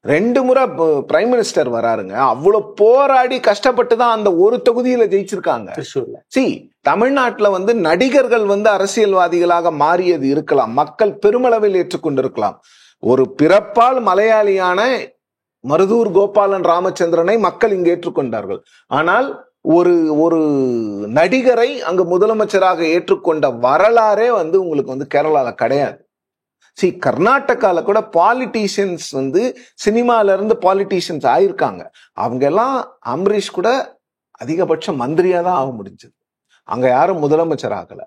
2 முறை பிரைம் மினிஸ்டர் வராருங்க. அவ்வளவு போராடி கஷ்டப்பட்டு தான் அந்த ஒரு தொகுதியில ஜெயிச்சிருக்காங்க. தமிழ்நாட்டுல வந்து நடிகர்கள் வந்து அரசியல்வாதிகளாக மாறியது இருக்கலாம், மக்கள் பெருமளவில் ஏற்றுக்கொண்டிருக்கலாம். ஒரு பிறப்பால் மலையாளியான மருதூர் கோபாலன் ராமச்சந்திரனை மக்கள் இங்கு ஏற்றுக்கொண்டார்கள். ஆனால் ஒரு நடிகரை அங்கு முதலமைச்சராக ஏற்றுக்கொண்ட வரலாறே வந்து உங்களுக்கு வந்து கேரளால கிடையாது. கர்நாடகால கூட பாலிட்டிஷியன்ஸ் வந்து சினிமால இருந்து பாலிட்டிஷியன்ஸ் ஆயிருக்காங்க. அவங்க எல்லாம் அம்பரீஷ் கூட அதிகபட்ச மந்திரியா தான் ஆக முடிஞ்சது. அங்க யாரும் முதலமைச்சர் ஆகல.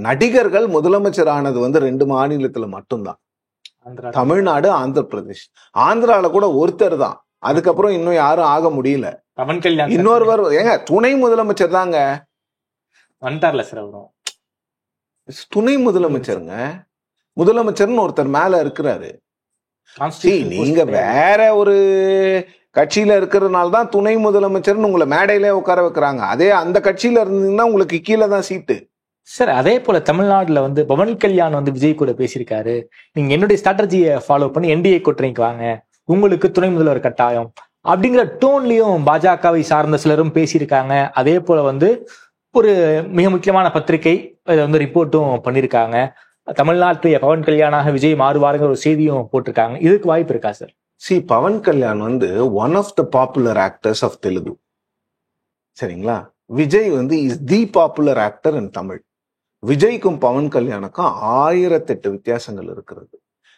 நடிகர்கள் முதலமைச்சர் ஆனது வந்து 2 மாநிலத்துல மட்டும்தான், தமிழ்நாடு, ஆந்திர பிரதேஷ். ஆந்திரால கூட ஒருத்தர் தான், அதுக்கப்புறம் இன்னும் யாரும் ஆக முடியல. இன்னொருவர் ஏங்க துணை முதலமைச்சர் தாங்க வந்தார்ல சார். துணை முதலமைச்சருங்க, முதலமைச்சர்னு ஒருத்தர் மேல இருக்கிறாரு. நீங்க வேற ஒரு கட்சியில இருக்கிறதுனால தான் துணை முதலமைச்சர்னு உங்களை மேடையிலே உட்கார வைக்கிறாங்க. அதே அந்த கட்சியில இருந்தீங்கன்னா உங்களுக்கு கீழே தான் சீட்டு. சார், அதே போல தமிழ்நாடுல வந்து பவன் கல்யாண் வந்து விஜய் கூட பேசியிருக்காரு. நீங்க என்னுடைய ஸ்ட்ராட்டஜியை ஃபாலோ பண்ணி என்டிஏ கூட்டணிக்கு வாங்க, உங்களுக்கு துணை முதல்வர் கட்டாயம் அப்படிங்கிற டோன்லயும் பாஜகவை சார்ந்த சிலரும் பேசியிருக்காங்க. அதே போல வந்து ஒரு மிக முக்கியமான பத்திரிகை இதை வந்து ரிப்போர்ட்டும் பண்ணியிருக்காங்க. தமிழ்நாட்டுடைய பவன் கல்யாணாக விஜய் மாறுவாருங்கிற ஒரு செய்தியும் போட்டிருக்காங்க. இதுக்கு வாய்ப்பு இருக்கா சார்? பவன் கல்யாண் வந்து one of the popular actors of Telugu. சரிங்களா? விஜய் வந்து is the popular actor in Tamil. விஜய்க்கும் பவன் கல்யாணுக்கும் 1008 வித்தியாசங்கள் இருக்கிறது.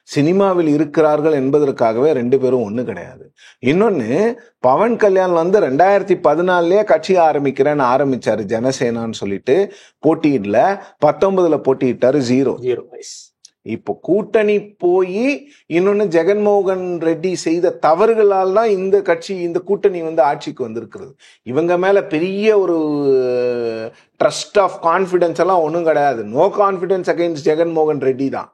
சினிமாவில் இருக்கிறார்கள் என்பதற்காகவே 2 பேரும் ஒண்ணு கிடையாது. இன்னொன்னு, பவன் கல்யாண் வந்து 2014 கட்சி ஆரம்பிக்கிறேன்னு ஆரம்பிச்சாரு, ஜனசேனான்னு சொல்லிட்டு போட்டியிடல. 19ல போட்டியிட்டாரு, 0. இப்போ கூட்டணி போய் இன்னொன்னு ஜெகன்மோகன் ரெட்டி செய்த தவறுகளால் தான் இந்த கட்சி இந்த கூட்டணி வந்து ஆட்சிக்கு வந்திருக்கிறது. இவங்க மேல பெரிய ஒரு ட்ரஸ்ட் ஆஃப் கான்பிடன்ஸ் எல்லாம் ஒன்றும் கிடையாது. No confidence against Jaganmohan Reddy தான்.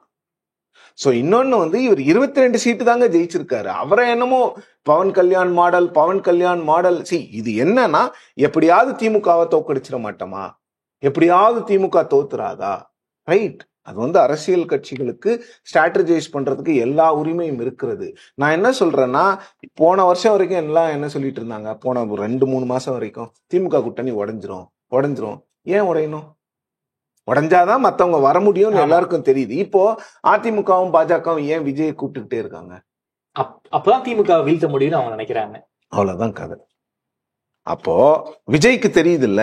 ஸோ இன்னொன்னு வந்து இவர் 22 சீட்டு தாங்க ஜெயிச்சிருக்காரு. அவரை என்னமோ பவன் கல்யாண் மாடல். இது என்னன்னா, எப்படியாவது திமுகவை தோக்கடிச்சிட மாட்டோமா, எப்படியாவது திமுக தோத்துறாதா? ரைட், அது வந்து அரசியல் கட்சிகளுக்கு ஸ்ட்ராட்டஜைஸ் பண்றதுக்கு எல்லா உரிமையும் இருக்கிறது. நான் என்ன சொல்றேன்னா, போன வருஷம் வரைக்கும் எல்லாம் என்ன சொல்லிட்டு இருந்தாங்க, போன 2-3 மாசம் வரைக்கும் திமுக கூட்டணி உடைஞ்சிரும். ஏன் உடையணும்? உடஞ்சாதான் மத்தவங்க வர முடியும்னு எல்லாருக்கும் தெரியுது. இப்போ அதிமுகவும் பாஜகவும் ஏன் விஜயை கூப்பிட்டுக்கிட்டே இருக்காங்க? அப்பதான் திமுக வீழ்த்த முடியும்னு அவங்க நினைக்கிறாங்க. அவ்வளவுதான் கதை. அப்போ விஜய்க்கு தெரியுது இல்ல,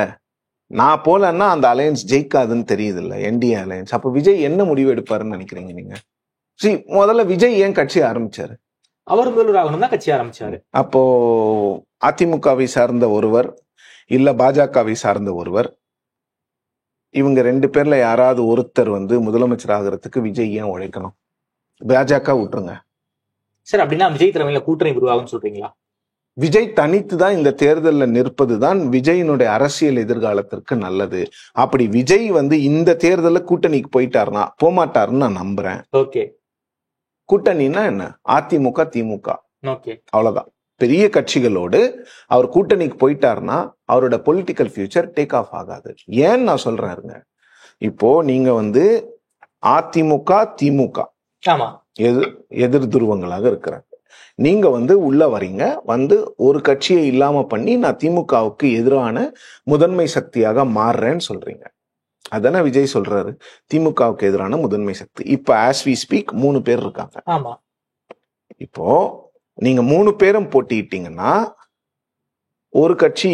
நான் போலன்னா அந்த அலையன்ஸ் ஜெயிக்காதுன்னு தெரியுது இல்ல, என்டிஏ அலையன்ஸ். அப்ப விஜய் என்ன முடிவு எடுப்பாருன்னு நினைக்கிறீங்க நீங்க? முதல்ல விஜய் ஏன் கட்சி ஆரம்பிச்சாரு? அவர் முதல்வர் ஆகணும் தான் கட்சி ஆரம்பிச்சாரு. அப்போ அதிமுகவை சார்ந்த ஒருவர் இல்ல பாஜகவை சார்ந்த ஒருவர், இவங்க 2 பேர்ல யாராவது ஒருத்தர் முதலமைச்சர் ஆகிறதுக்கு விஜய் ஏன் உழைக்கணும்? பாஜக விட்டுருங்க சார். அப்படின்னா விஜய் தலைமையில கூட்டணி உருவாகும் சொல்றீங்களா? விஜய் தனித்து தான் இந்த தேர்தலில் நிற்பதுதான் விஜயினுடைய அரசியல் எதிர்காலத்திற்கு நல்லது. அப்படி விஜய் இந்த தேர்தலில் கூட்டணிக்கு போயிட்டாருன்னா, போமாட்டாருன்னு நான் நம்புறேன். ஓகே. கூட்டணின்னா என்ன? அதிமுக திமுக, ஓகே, அவ்வளவுதான். பெரிய கட்சிகளோடு அவர் கூட்டணிக்கு போயிட்டாருன்னா அவரோட பொலிட்டிக்கல் ஃபியூச்சர் டேக் ஆஃப் ஆகாது. ஏன்னு நான் சொல்றேன். இப்போ நீங்க அதிமுக திமுக எதிர் துருவங்களாக இருக்கிறாங்க. நீங்க உள்ள வரீங்க, ஒரு கட்சியை இல்லாம பண்ணி நான் திமுகவுக்கு எதிரான முதன்மை சக்தியாக மாறுறேன்னு சொல்றீங்க. அதானே விஜய் சொல்றாரு, திமுகவுக்கு எதிரான முதன்மை சக்தி. இப்ப ஆஸ் வி ஸ்பீக் 3 பேர் இருக்காங்க. இப்போ நீங்க 3 பேரும் போட்டிட்டீங்கன்னா ஒரு கட்சி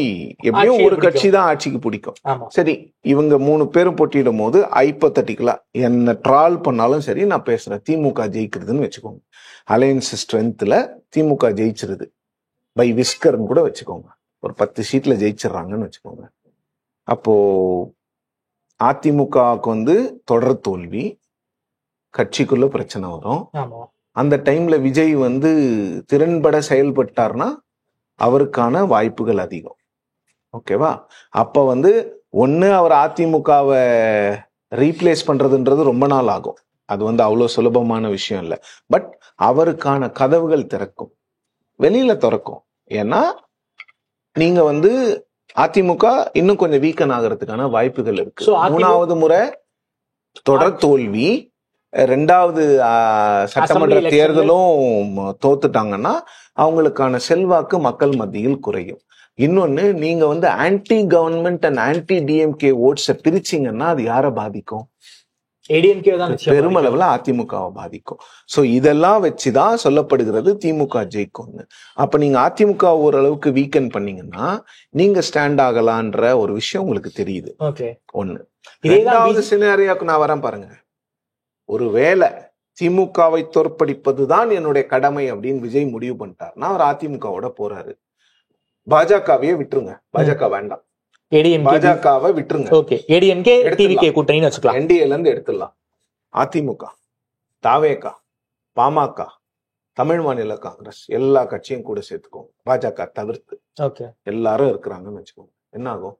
எப்படியும் ஒரு கட்சி தான் ஆட்சிக்கு பிடிக்கும். சரி, இவங்க 3 பேரும் போட்டியிடும் போது ஹைப்போதெட்டிக்கலா என்ன ட்ரால் பண்ணாலும் சரி நான் பேசுறேன், திமுக ஜெயிக்கிறதுன்னு வச்சுக்கோங்க. அலையன்ஸ் ஸ்ட்ரென்த்ல திமுக ஜெயிச்சிருது, பை விஸ்கர்ன்னு கூட வச்சுக்கோங்க, ஒரு 10 சீட்ல ஜெயிச்சிடறாங்கன்னு வச்சுக்கோங்க. அப்போ அதிமுகவுக்கு தொடர் தோல்வி, கட்சிக்குள்ள பிரச்சனை வரும். அந்த டைம்ல விஜய் திறன்பட செயல்பட்டார்னா அவருக்கான வாய்ப்புகள் அதிகம். ஓகேவா? அப்ப ஒண்ணு அவர் அதிமுகவை ரீப்ளேஸ் பண்றதுன்றது ரொம்ப நாள் ஆகும். அது அவ்வளவு சுலபமான விஷயம் இல்லை. பட் அவருக்கான கதவுகள் திறக்கும், வெளியில திறக்கும். ஏன்னா நீங்க அதிமுக இன்னும் கொஞ்சம் வீக்கன் ஆகிறதுக்கான வாய்ப்புகள் இருக்கு. 3வது முறை தொடர் தோல்வி, 2வது சட்டமன்ற தேர்தலும் தோத்துட்டாங்கன்னா அவங்களுக்கான செல்வாக்கு மக்கள் மத்தியில் குறையும். இன்னொன்னு, நீங்க anti government and anti DMK ஓட்ஸை பிரிச்சிங்கன்னா அது யாரை பாதிக்கும்? பெருமளவுல அதிமுகவை பாதிக்கும். சோ இதெல்லாம் வச்சுதான் சொல்லப்படுகிறது திமுக ஜெயிக்கும்னு. அப்ப நீங்க அதிமுக ஓரளவுக்கு வீக்கன் பண்ணீங்கன்னா நீங்க ஸ்டாண்ட் ஆகலான்ற ஒரு விஷயம் உங்களுக்கு தெரியுது. ஒண்ணு. 2வது சினாரியோக்கு நான் வரேன் பாருங்க. ஒருவேளை திமுகவை தோற்கடிப்பதுதான் என்னுடைய கடமை அப்படின்னு விஜய் முடிவு பண்ணிட்டாருன்னா அவர் அதிமுகவோட போறாரு. பாஜகவையே விட்டுருங்க, பாஜக வேண்டாம், பாஜகவை விட்டுருங்க, என்டிஏல இருந்து எடுத்துடலாம். அதிமுக, தாவேகா, பாமக, தமிழ் மாநில காங்கிரஸ் எல்லா கட்சியும் கூட சேர்த்துக்கோங்க, பாஜக தவிர்த்து எல்லாரும் இருக்கிறாங்கன்னு வச்சுக்கோங்க. என்ன ஆகும்?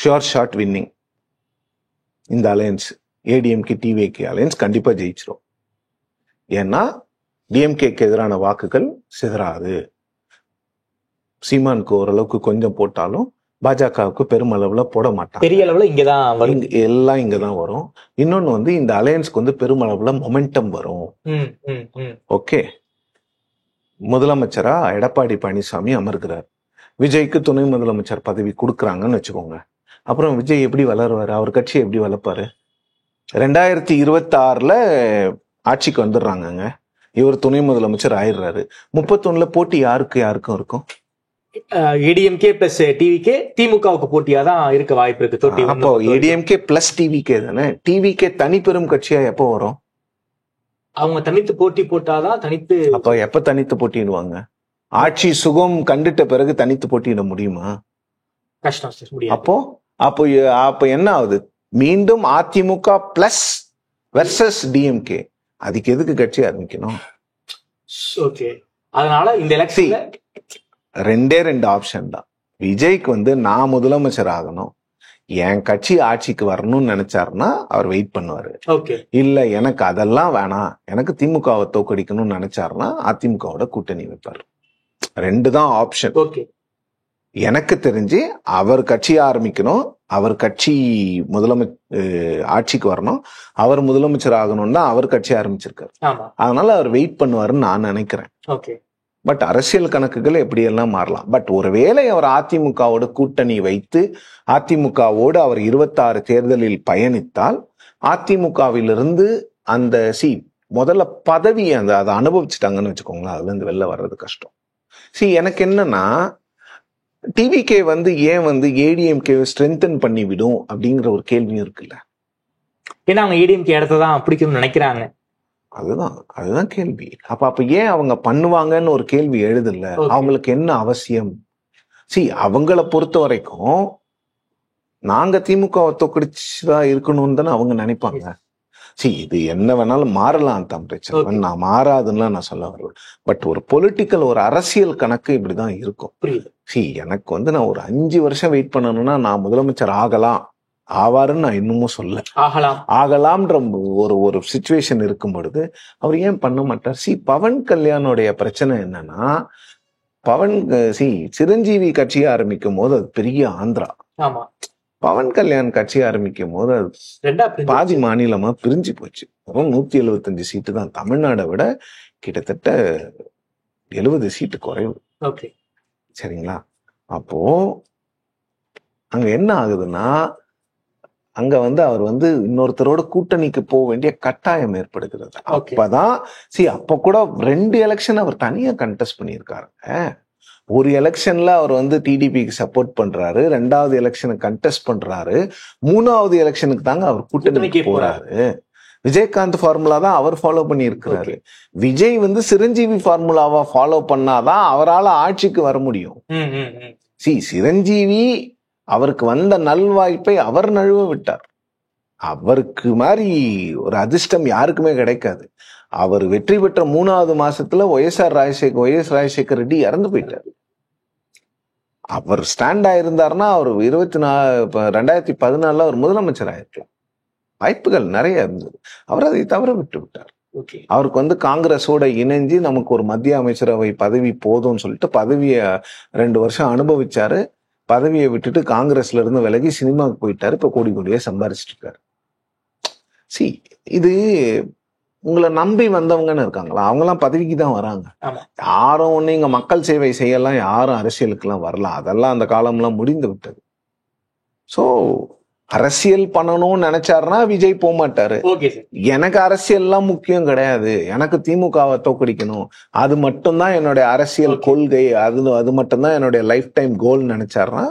Sure shot winning. இந்த அலையன்ஸ் ஏடிஎம்கே டிவிகே அலையன்ஸ் கண்டிப்பா ஜெயிச்சிரும். ஏன்னா டிஎம்கேக்கு எதிரான வாக்குகள் சிதறாது. சீமானுக்கு ஓரளவுக்கு கொஞ்சம் போட்டாலும் பாஜகவுக்கு பெருமளவுல போட மாட்டாங்க. பெரிய அளவுல இங்கதான் எல்லாம் இங்கதான் வரும். இன்னொன்னு இந்த அலையன்ஸ்க்கு பெருமளவுல மொமெண்டம் வரும். ஓகே. முதலமைச்சரா எடப்பாடி பழனிசாமி அமர்கிறார். விஜய்க்கு துணை முதலமைச்சர் பதவி கொடுக்குறாங்கன்னு வச்சுக்கோங்க. அப்புறம் விஜய் எப்படி வளருவாரு? அவர் கட்சியை எப்படி வளர்ப்பாரு? 2026 ஆட்சிக்கு வந்துடுறாங்க, இவர் துணை முதலமைச்சர் ஆயிடுறாரு. 31 போட்டி யாருக்கும் இருக்கும்? ஏடிஎம்கே பிளஸ் டிவிகே திமுகவுக்கு போட்டியா தான் இருக்க வாய்ப்பு இருக்கு. அப்போ ஏடிஎம்கே பிளஸ் டிவிகே தானே. டிவிகே தனி பெரும் கட்சியா எப்போ வரும்? அவங்க தனித்து போட்டி போட்டாதான் தனித்து. அப்ப எப்ப தனித்து போட்டிடுவாங்க? ஆட்சி சுகம் கண்டுட்ட பிறகு தனித்து போட்டியிட முடியுமா? கஷ்டம். அப்போ என்ன ஆகுது? மீண்டும் அதிமுக பிளஸ் வெர்சஸ் டிஎம்கே. அதுக்கு எதுக்கு கட்சி ஆரம்பிக்கணும்? அதனால இந்த எலெக்ஷன்ல 2 ஆப்ஷன் தான். விஜய்க்கு நான் முதலமைச்சர் ஆகணும், என் கட்சி ஆட்சிக்கு வரணும்னு நினைச்சாருன்னா அவர் வெயிட் பண்ணுவாரு. இல்ல எனக்கு அதெல்லாம் வேணாம், எனக்கு திமுகவை தோக்கடிக்கணும்னு நினைச்சாருன்னா அதிமுகவோட கூட்டணி வைப்பாரு. 2 தான் ஆப்ஷன். எனக்கு தெரிஞ்சு அவர் கட்சி ஆரம்பிக்கணும், அவர் கட்சி ஆட்சிக்கு வரணும், அவர் முதலமைச்சர் ஆகணும்னு தான் அவர் கட்சி ஆரம்பிச்சிருக்காரு. அதனால அவர் வெயிட் பண்ணுவாருன்னு நான் நினைக்கிறேன். பட் அரசியல் கணக்குகள் எப்படியெல்லாம் மாறலாம். பட் ஒருவேளை அவர் அதிமுகவோடு கூட்டணி வைத்து அதிமுகவோடு அவர் 26 தேர்தலில் பயணித்தால் அதிமுகவிலிருந்து அந்த முதல்ல பதவி அதை அனுபவிச்சுட்டாங்கன்னு வச்சுக்கோங்களேன், அதுல இருந்து வெளில வர்றது கஷ்டம். எனக்கு என்னன்னா டிவிகே ஏன் ஏடிஎம்கே ஸ்ட்ரென்தன் பண்ணி விடும் அப்படிங்கிற ஒரு கேள்வியும் இருக்குல்ல. ஏன்னா அவங்க ஏடிஎம்கே இடத்தான் பிடிக்கணும்னு நினைக்கிறாங்க. அதுதான் கேள்வி. அப்ப ஏன் அவங்க பண்ணுவாங்கன்னு ஒரு கேள்வி எழுதுல்ல. அவங்களுக்கு என்ன அவசியம்? அவங்கள பொறுத்த வரைக்கும் நாங்க திமுகவை தோக்கடிச்சுதான் இருக்கணும்னு தானே அவங்க நினைப்பாங்க. இது என்ன வேணாலும் மாறலாம் தான் பிரச்சனை, நான் மாறாதுன்னு நான் சொல்ல வருவேன். பட் ஒரு பொலிட்டிக்கல் ஒரு அரசியல் கணக்கு இப்படிதான் இருக்கும். எனக்கு நான் ஒரு 5 வருஷம் வெயிட் பண்ணணும்னா நான் முதலமைச்சர் ஆவாருன்னு நான் இன்னமும் சொல்ல. ஆகலாம்ன்ற ஒரு சிச்சுவேஷன் இருக்கும் பொழுது அவர் ஏன் பண்ண மாட்டார்? பவன் கல்யாணோடைய பிரச்சனை என்னன்னா, சிரஞ்சீவி கட்சியை ஆரம்பிக்கும் போது அது பெரிய ஆந்திரா. பவன் கல்யாண் கட்சி ஆரம்பிக்கும் போது அது பாதி மாநிலமா பிரிஞ்சு போச்சு. 175 சீட்டு தான். தமிழ்நாடை விட கிட்டத்தட்ட 70 சீட்டு குறைவு. சரிங்களா? அப்போ அங்க என்ன ஆகுதுன்னா, அங்க அவர் இன்னொருத்தரோட கூட்டணிக்கு போக வேண்டிய கட்டாயம் ஏற்படுகிறது. அப்பதான் அப்ப கூட 2 எலெக்ஷன் அவர் தனியா கண்டெஸ்ட் பண்ணியிருக்காருங்க. ஒரு எலெக்ஷன்ல அவர் டிடிபிக்கு சப்போர்ட் பண்றாரு, 2வது எலெக்ஷனுக்கு கண்டெஸ்ட் பண்றாரு, 3வது எலெக்ஷனுக்கு தாங்க அவர் கூட்டணிக்கு போறாரு. விஜயகாந்த் ஃபார்முலா தான் அவர் ஃபாலோ பண்ணி இருக்கிறாரு. விஜய் சிரஞ்சீவி ஃபார்முலாவா ஃபாலோ பண்ணாதான் அவரால் ஆட்சிக்கு வர முடியும். சிரஞ்சீவி அவருக்கு வந்த நல்வாய்ப்பை அவர் நழுவ விட்டார். அவருக்கு மாதிரி ஒரு அதிர்ஷ்டம் யாருக்குமே கிடைக்காது. அவர் வெற்றி பெற்ற 3வது மாசத்துல ஒய்எஸ் ராஜசேகர் ரெட்டி இறந்து போயிட்டார். அவர் ஸ்டாண்ட் ஆயிருந்தாருன்னா அவர் 2014 அவர் முதலமைச்சர் ஆயிருக்கலாம். வாய்ப்புகள் நிறைய இருந்தது. அவர் அதை தவற விட்டு விட்டார். அவருக்கு காங்கிரஸோட இணைஞ்சு நமக்கு ஒரு மத்திய அமைச்சரவை பதவி போதும்னு சொல்லிட்டு பதவியை 2 வருஷம் அனுபவிச்சாரு. பதவியை விட்டுட்டு காங்கிரஸ்ல இருந்து விலகி சினிமாவுக்கு போயிட்டாரு. இப்ப கோடியே சம்பாரிச்சிட்டு இருக்காரு. இது உங்களை நம்பி வந்தவங்கன்னு இருக்காங்களா, அவங்கெல்லாம் பதவிக்கு தான் வராங்க. யாரும் இங்க மக்கள் சேவை செய்யலாம், யாரும் அரசியலுக்கு எல்லாம் வரலாம். அதெல்லாம் அந்த காலம்லாம் முடிந்து விட்டது. சோ அரசியல் பண்ணணும்னு நினைச்சாருன்னா விஜய் போக மாட்டாரு. எனக்கு அரசியல் எல்லாம் முக்கியம் கிடையாது, எனக்கு திமுகவை தோக்கடிக்கணும், அது மட்டும்தான் என்னுடைய அரசியல் கொள்கை, அது மட்டும்தான் என்னுடைய லைஃப் டைம் கோல் நினைச்சாருன்னா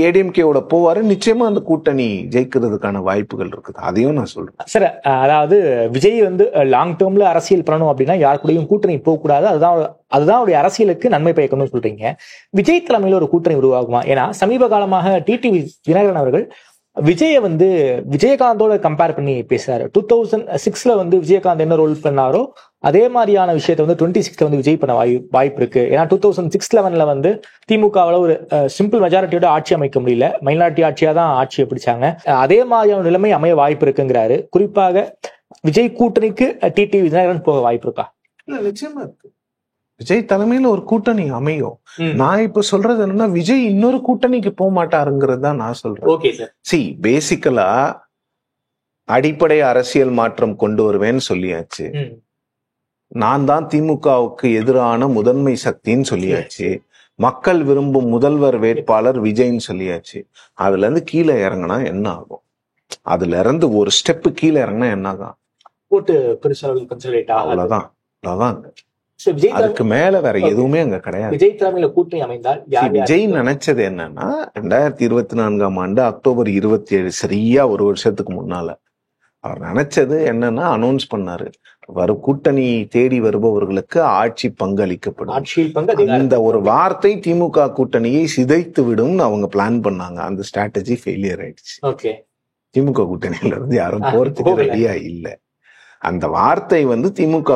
ஏடிஎம்கேவோட போவாரு. நிச்சயமா அந்த கூட்டணி ஜெயிக்கிறதுக்கான வாய்ப்புகள் இருக்குது. அதையும் நான் சொல்றேன் சார். அதாவது விஜய் லாங் டேர்ம்ல அரசியல் பண்ணணும் அப்படின்னா யார் கூடயும் கூட்டணி போகக்கூடாது, அதுதான் அவருடைய அரசியலுக்கு நன்மை பயக்கணும்னு சொல்றீங்க. விஜய் தலைமையில ஒரு கூட்டணி உருவாகுமா? ஏன்னா சமீப காலமாக டிடிவி தினகரன் அவர்கள் விஜய விஜயகாந்தோட கம்பேர் பண்ணி பேசுறாரு. 2006 விஜயகாந்த் என்ன ரோல் பண்ணாரோ அதே மாதிரியான விஷயத்த 26 விஜய் பண்ண வாய்ப்பு இருக்கு. ஏன்னா 2006-11 திமுகவில் ஒரு சிம்பிள் மெஜாரிட்டியோட ஆட்சி அமைக்க முடியல, மைனாரிட்டி ஆட்சியா தான் ஆட்சியை பிடிச்சாங்க. அதே மாதிரியான நிலைமை அமைய வாய்ப்பு இருக்குங்கிறாரு. குறிப்பாக விஜய் கூட்டணிக்கு டிடிவி தினகரன் போக வாய்ப்பு இருக்கா? நிச்சயமா இருக்கு. விஜய் தலைமையில ஒரு கூட்டணி அமையும். நான் இப்ப சொல்றது என்னன்னா, விஜய் இன்னொரு கூட்டணிக்கு போக மாட்டாருங்கிறது தான் நான் சொல்றேன். பேசிக்கலா அடிப்படை அரசியல் மாற்றம் கொண்டு வருவேன்னு சொல்லியாச்சு. நான் தான் திமுகவுக்கு எதிரான முதன்மை சக்தின்னு சொல்லியாச்சு. மக்கள் விரும்பும் முதல்வர் வேட்பாளர் விஜய்ன்னு சொல்லியாச்சு. அதுல இருந்து கீழே இறங்கினா என்ன ஆகும்? அதுல இருந்து ஒரு ஸ்டெப் கீழே இறங்கினா என்ன ஆகும்? அவ்வளவுதான். அதுக்கு மேல வேற எதுவுமே அங்க கிடையாது. விஜய் தலைமையில கூட்டணி அமைந்தால் விஜய் நினைச்சது என்னன்னா, 2024 அக்டோபர் 27 சரியா ஒரு வருஷத்துக்கு முன்னால அவர் நினைச்சது என்னன்னா, அனௌன்ஸ் பண்ணாரு, வரும் கூட்டணி தேடி வருபவர்களுக்கு ஆட்சி பங்களிக்கப்படும். அந்த ஒரு வார்த்தை திமுக கூட்டணியை சிதைத்து விடும் அவங்க பிளான் பண்ணாங்க. அந்த ஸ்ட்ராட்டஜி ஃபெயிலியர் ஆயிடுச்சு. திமுக கூட்டணியில இருந்து யாரும் போறதுக்கு ரெடியா இல்ல. அந்த வார்த்தை திமுக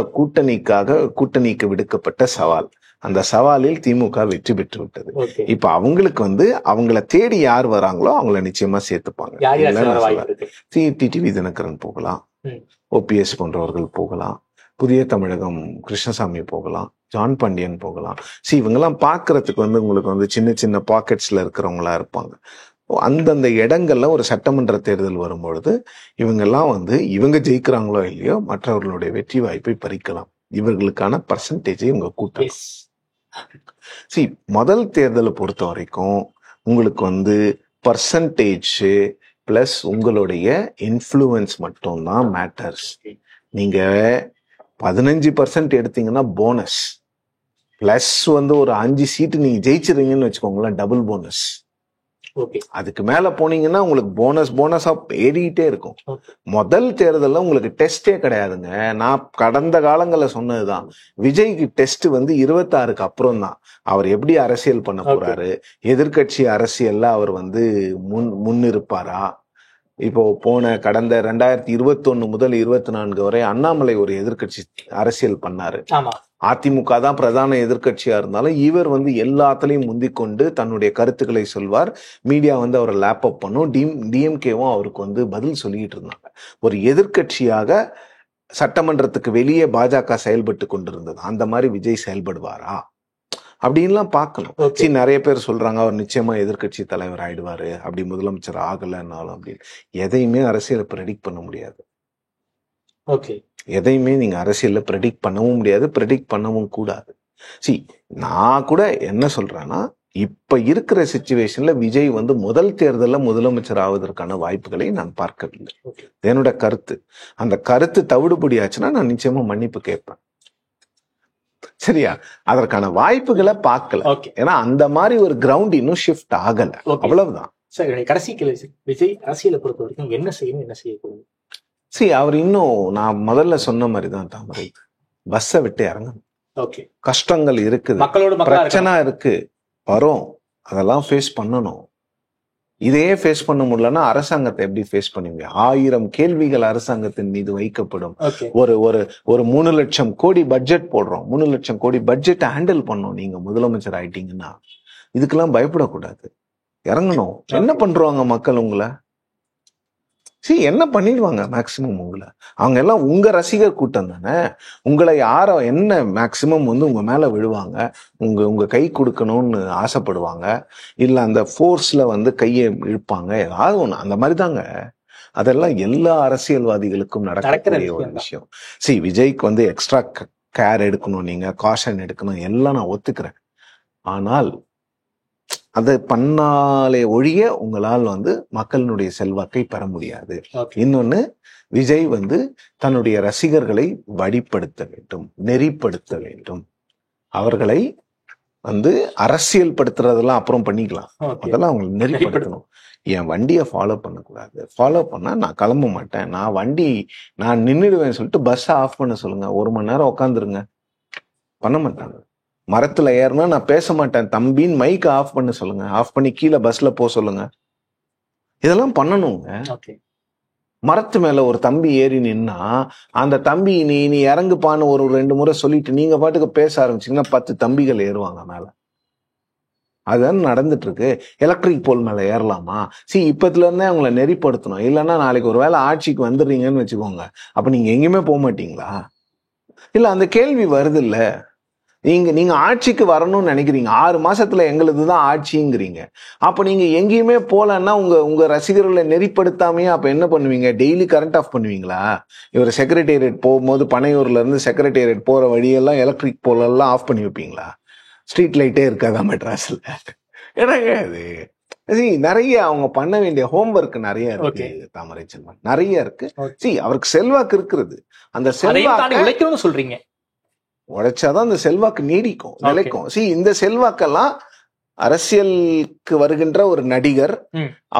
கூட்டணிக்கு விடுக்கப்பட்ட சவால். அந்த சவாலில் திமுக வெற்றி பெற்று விட்டது. இப்ப அவங்களுக்கு அவங்கள தேடி யார் வராங்களோ அவங்கள நிச்சயமா சேர்த்துப்பாங்க. டிடிவி தினகரன் போகலாம், ஓபிஎஸ் போன்றவர்கள் போகலாம், புதிய தமிழகம் கிருஷ்ணசாமி போகலாம், ஜான் பாண்டியன் போகலாம். இவங்கெல்லாம் பாக்குறதுக்கு உங்களுக்கு சின்ன சின்ன பாக்கெட்ஸ்ல இருக்கிறவங்களா இருப்பாங்க. அந்தந்த இடங்கள்ல ஒரு சட்டமன்ற தேர்தல் வரும்பொழுது இவங்கெல்லாம் இவங்க ஜெயிக்கிறாங்களோ இல்லையோ மற்றவர்களுடைய வெற்றி வாய்ப்பை பறிக்கலாம். இவர்களுக்கான பர்சன்டேஜை இவங்க கூட்டம். முதல் தேர்தலை பொறுத்த வரைக்கும் உங்களுக்கு வந்து பர்சன்டேஜ் பிளஸ் உங்களுடைய இன்ஃப்ளூயன்ஸ் மட்டும்தான் மேட்டர்ஸ். நீங்க 15% எடுத்தீங்கன்னா போனஸ், பிளஸ் வந்து ஒரு 5 சீட்டு நீங்க ஜெயிச்சிருங்கன்னு வச்சுக்கோங்களேன், டபுள் போனஸ். அதுக்கு மேல போனீங்கன்னா உங்களுக்கு போனஸா ஏறிக்கிட்டே இருக்கும். முதல் தேர்தல்ல உங்களுக்கு டெஸ்டே கிடையாதுங்க. நான் கடந்த காலங்கள்ல சொன்னதுதான், விஜய்க்கு டெஸ்ட் வந்து 26க்கு அப்புறம் தான். அவர் எப்படி அரசியல் பண்ண போறாரு, எதிர்கட்சி அரசியல்ல அவர் வந்து முன்னிருப்பாரா. இப்போ கடந்த 2021 முதல் 24 வரை அண்ணாமலை ஒரு எதிர்கட்சி அரசியல் பண்ணாரு. அதிமுக தான் பிரதான எதிர்கட்சியா இருந்தாலும் இவர் வந்து எல்லாத்துலயும் முந்திக்கொண்டு தன்னுடைய கருத்துக்களை சொல்வார். மீடியா வந்து அவரை லேப்அப் பண்ணும். டிஎம்கேவும் அவருக்கு வந்து பதில் சொல்லிட்டு இருந்தாங்க. ஒரு எதிர்கட்சியாக சட்டமன்றத்துக்கு வெளியே பாஜக செயல்பட்டு கொண்டிருந்தது. அந்த மாதிரி விஜய் செயல்படுவாரா அப்படின்லாம் பார்க்கணும். நிறைய பேர் சொல்றாங்க அவர் நிச்சயமா எதிர்கட்சி தலைவர் ஆயிடுவாரு, அப்படி முதலமைச்சர் ஆகலன்னாலும் அப்படின்னு. எதையுமே அரசியலை ப்ரெடிக்ட் பண்ண முடியாது. எதையுமே நீங்க அரசியல்ல ப்ரெடிக்ட் பண்ணவும் முடியாது, ப்ரெடிக்ட் பண்ணவும் கூடாது. நான் கூட என்ன சொல்றேன்னா, இப்ப இருக்கிற சிச்சுவேஷன்ல விஜய் வந்து முதல் தேர்தலில் முதலமைச்சர் ஆவதற்கான வாய்ப்புகளை நான் பார்க்கவில்லை. என்னோட கருத்து. அந்த கருத்து தவிடுபடியாச்சுன்னா நான் நிச்சயமா மன்னிப்பு கேட்பேன். சரியா? அதற்கான வாய்ப்புகளை பார்க்கல. ஏன்னா அந்த மாதிரி ஒரு கிரவுண்ட் இன்னும் ஷிஃப்ட் ஆகல. அவ்வளவுதான். கடைசி கேள்வி, விஜய் அரசியலை பொறுத்த வரைக்கும் என்ன செய்யணும், என்ன செய்யக்கூடாது? அவர் இன்னும் நான் முதல்ல சொன்ன மாதிரிதான் தாமரை, பஸ்ஸை விட்டு இறங்கணும். கஷ்டங்கள் இருக்குது, பிரச்சனை இருக்கு, வரும், அதெல்லாம் ஃபேஸ் பண்ணணும். இதையே ஃபேஸ் பண்ண முடியலன்னா அரசாங்கத்தை எப்படி ஃபேஸ் பண்ணுவீங்க? 1000 கேள்விகள் அரசாங்கத்தின் மீது வைக்கப்படும். ஒரு 3 லட்சம் கோடி பட்ஜெட் போடுறோம். 3 லட்சம் கோடி பட்ஜெட் ஹேண்டில் பண்ணோம். நீங்க முதலமைச்சர் ஆயிட்டீங்கன்னா இதுக்கெல்லாம் பயப்படக்கூடாது, இறங்கணும். என்ன பண்றாங்க மக்கள் உங்களை? என்ன பண்ணிடுவாங்க மேக்சிமம் உங்களை? அவங்க எல்லாம் உங்க ரசிகர் கூட்டம் தானே. உங்களை என்ன மேக்சிமம் வந்து உங்க மேல விழுவாங்க, உங்க கை கொடுக்கணும்னு ஆசைப்படுவாங்க, இல்ல அந்த ஃபோர்ஸ்ல வந்து கையை இழுப்பாங்க, ஏதாவது ஒண்ணு. அந்த மாதிரி தாங்க. அதெல்லாம் எல்லா அரசியல்வாதிகளுக்கும் நடக்கக்கூடிய ஒரு விஷயம். விஜய்க்கு வந்து எக்ஸ்ட்ரா கேர் எடுக்கணும், நீங்க காஷன் எடுக்கணும், எல்லாம் நான் ஒத்துக்கிறேன். ஆனால் அதை பண்ணாலே ஒழிய உங்களால் வந்து மக்களினுடைய செல்வாக்கை பெற முடியாது. இன்னொன்னு, விஜய் வந்து தன்னுடைய ரசிகர்களை வழிப்படுத்த வேண்டும், நெறிப்படுத்த வேண்டும். அவர்களை வந்து அரசியல் படுத்துறதெல்லாம் அப்புறம் பண்ணிக்கலாம், அதெல்லாம் அவங்களை நெறிப்படுத்தணும். என் வண்டியை ஃபாலோ பண்ணக்கூடாது. ஃபாலோ பண்ணா நான் கிளம்ப மாட்டேன், நான் நின்றுடுவேன் சொல்லிட்டு பஸ்ஸை ஆஃப் பண்ண சொல்லுங்க. 1 மணி நேரம் உட்காந்துருங்க. பண்ண மாட்டாங்க. மரத்துல ஏறினா நான் பேச மாட்டேன் தம்பின்னு மைக்க ஆஃப் பண்ண சொல்லுங்க, ஆஃப் பண்ணி கீழே பஸ்ல போக சொல்லுங்க. இதெல்லாம் பண்ணணுங்க. மரத்து மேல ஒரு தம்பி ஏறி நின்னா அந்த தம்பி நீ இறங்குப்பான்னு ஒரு 2 முறை சொல்லிட்டு நீங்க பாட்டுக்கு பேச ஆரம்பிச்சீங்கன்னா 10 தம்பிகள் ஏறுவாங்க மேல. அதுதான் நடந்துட்டு இருக்கு. எலக்ட்ரிக் போல் மேல ஏறலாமா? இப்பத்துல இருந்தே அவங்களை நெறிப்படுத்தணும். இல்லைன்னா நாளைக்கு ஒரு வேளை ஆட்சிக்கு வந்துடுறீங்கன்னு வச்சுக்கோங்க, அப்ப நீங்க எங்கேயுமே போக மாட்டீங்களா? இல்ல அந்த கேள்வி வருது இல்ல. நீங்க ஆட்சிக்கு வரணும்னு நினைக்கிறீங்க, 6 மாசத்துல எங்களுதுதான் ஆட்சிங்கிறீங்க. அப்ப நீங்க எங்கேயுமே போலன்னா உங்க ரசிகர்களை நெறிப்படுத்தாமையே அப்ப என்ன பண்ணுவீங்க? டெய்லி கரண்ட் ஆஃப் பண்ணுவீங்களா? இவர் செக்ரட்டேரியட் போகும்போது பனையூர்ல இருந்து செக்ரட்டேரியட் போற வழியெல்லாம் எலக்ட்ரிக் போலெல்லாம் ஆஃப் பண்ணி வைப்பீங்களா? ஸ்ட்ரீட் லைட்டே இருக்காதா மெட்ராஸ்ல? என்னங்க அது? நிறைய அவங்க பண்ண வேண்டிய ஹோம்ஒர்க் நிறைய இருக்கு தாமரை செல்வன், நிறைய இருக்கு. அவருக்கு செல்வாக்கு இருக்கிறது. அந்த செல்வாக்கு சொல்றீங்க, உழைச்சாதான் அந்த செல்வாக்கு நீடிக்கும், நிலைக்கும். இந்த செல்வாக்கெல்லாம் அரசியலுக்கு வருகின்ற ஒரு நடிகர்,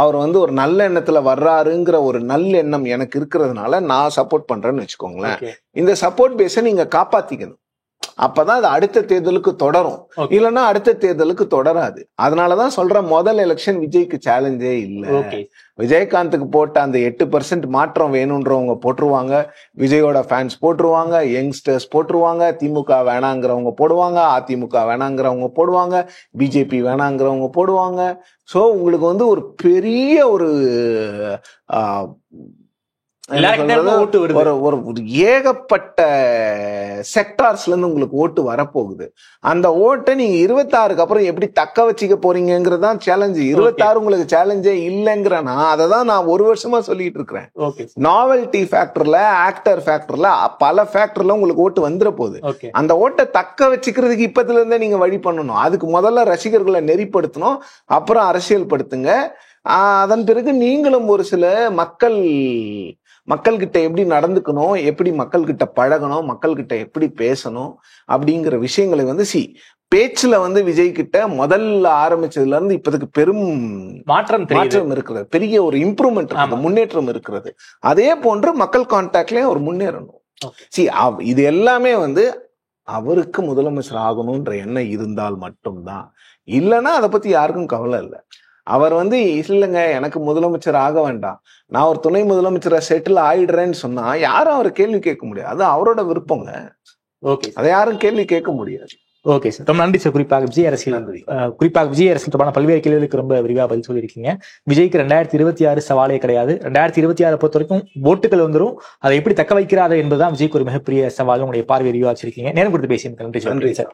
அவர் வந்து ஒரு நல்ல எண்ணத்துல வர்றாருங்கிற ஒரு நல்ல எண்ணம் எனக்கு இருக்கிறதுனால நான் சப்போர்ட் பண்றேன்னு வச்சுக்கோங்களேன். இந்த சப்போர்ட் பேஸை நீங்க காப்பாத்திக்கணும். அப்பதான் அது அடுத்த தேர்தலுக்கு தொடரும். இல்லைன்னா அடுத்த தேர்தலுக்கு தொடராது. அதனாலதான் சொல்றேன், முதல் எலெக்ஷன் விஜய்க்கு சேலஞ்சே இல்லை. விஜயகாந்துக்கு போட்ட அந்த 8% மாற்றம் வேணும்ன்றவங்க போட்டுருவாங்க, விஜயோட ஃபேன்ஸ் போட்டுருவாங்க, யங்ஸ்டர்ஸ் போட்டுருவாங்க, திமுக வேணாங்கிறவங்க போடுவாங்க, அதிமுக வேணாங்கிறவங்க போடுவாங்க, பிஜேபி வேணாங்கிறவங்க போடுவாங்க. சோ உங்களுக்கு வந்து ஒரு பெரிய ஒரு ஓட்டு வருது. ஒரு ஏகப்பட்ட செக்டார்ஸ்ல இருந்து உங்களுக்கு ஓட்டு வரப்போகுது. அந்த ஓட்டை நீங்க 26க்கு அப்புறம் எப்படி தக்க வச்சுக்க போறீங்கிறதுதான் சேலஞ்சு. 26 உங்களுக்கு சேலஞ்சே இல்லைங்கிறனா அததான் நான் ஒரு வருஷமா சொல்லிட்டு இருக்கிறேன். நாவல்டி ஃபேக்டர்ல, ஆக்டர் ஃபேக்டர்ல, பல ஃபேக்டர்ல உங்களுக்கு ஓட்டு வந்துட போகுது. அந்த ஓட்டை தக்க வச்சுக்கிறதுக்கு இப்பத்துல இருந்தே நீங்க வழி பண்ணணும். அதுக்கு முதல்ல ரசிகர்களை நெறிப்படுத்தணும், அப்புறம் அரசியல் படுத்துங்க. அதன் பிறகு நீங்களும் ஒரு சில மக்கள்கிட்ட எப்படி நடந்துக்கணும், எப்படி மக்கள்கிட்ட பழகணும், மக்கள்கிட்ட எப்படி பேசணும் அப்படிங்கிற விஷயங்களை பேச்சுல விஜய் கிட்ட முதல்ல ஆரம்பிச்சதுல இருந்து இப்போதைக்கு பெரும் மாற்றம் இருக்கிறது. பெரிய ஒரு இம்ப்ரூவ்மெண்ட், முன்னேற்றம் இருக்கிறது. அதே போன்று மக்கள் கான்டாக்ட்லயும் அவர் முன்னேறணும். இது எல்லாமே அவருக்கு முதலமைச்சர் ஆகணும்ன்ற எண்ணம் இருந்தால் மட்டும்தான். இல்லைன்னா அதை பத்தி யாருக்கும் கவலை இல்லை. அவர் இல்லைங்க எனக்கு முதலமைச்சர் ஆக வேண்டாம், நான் ஒரு துணை முதலமைச்சரை செட்டில் ஆயிடுறேன்னு சொன்னா யாரும் அவரை கேள்வி கேட்க முடியாது. அது அவரோட விருப்பங்க. அதை யாரும் கேள்வி கேட்க முடியாது. ஓகே சார், ரொம்ப நன்றி சார். குறிப்பாக விஜய் அரசியல் தொடர்பான பல்வேறு கேள்விகளுக்கு ரொம்ப விரிவாக பதில் சொல்லியிருக்கீங்க. விஜய்க்கு 2026 சவாலே கிடையாது. 2026 பொறுத்த வரைக்கும் ஓட்டுகள் வந்துடும், அதை எப்படி தக்க வைக்கிறாரு என்பதுதான் விஜய்க்கு ஒரு மிகப்பெரிய சவால். உங்களுடைய பார்வை விரிவாக வச்சிருக்கீங்க. நேரம் கொடுத்து பேசியிருக்கேன். நன்றி சார்.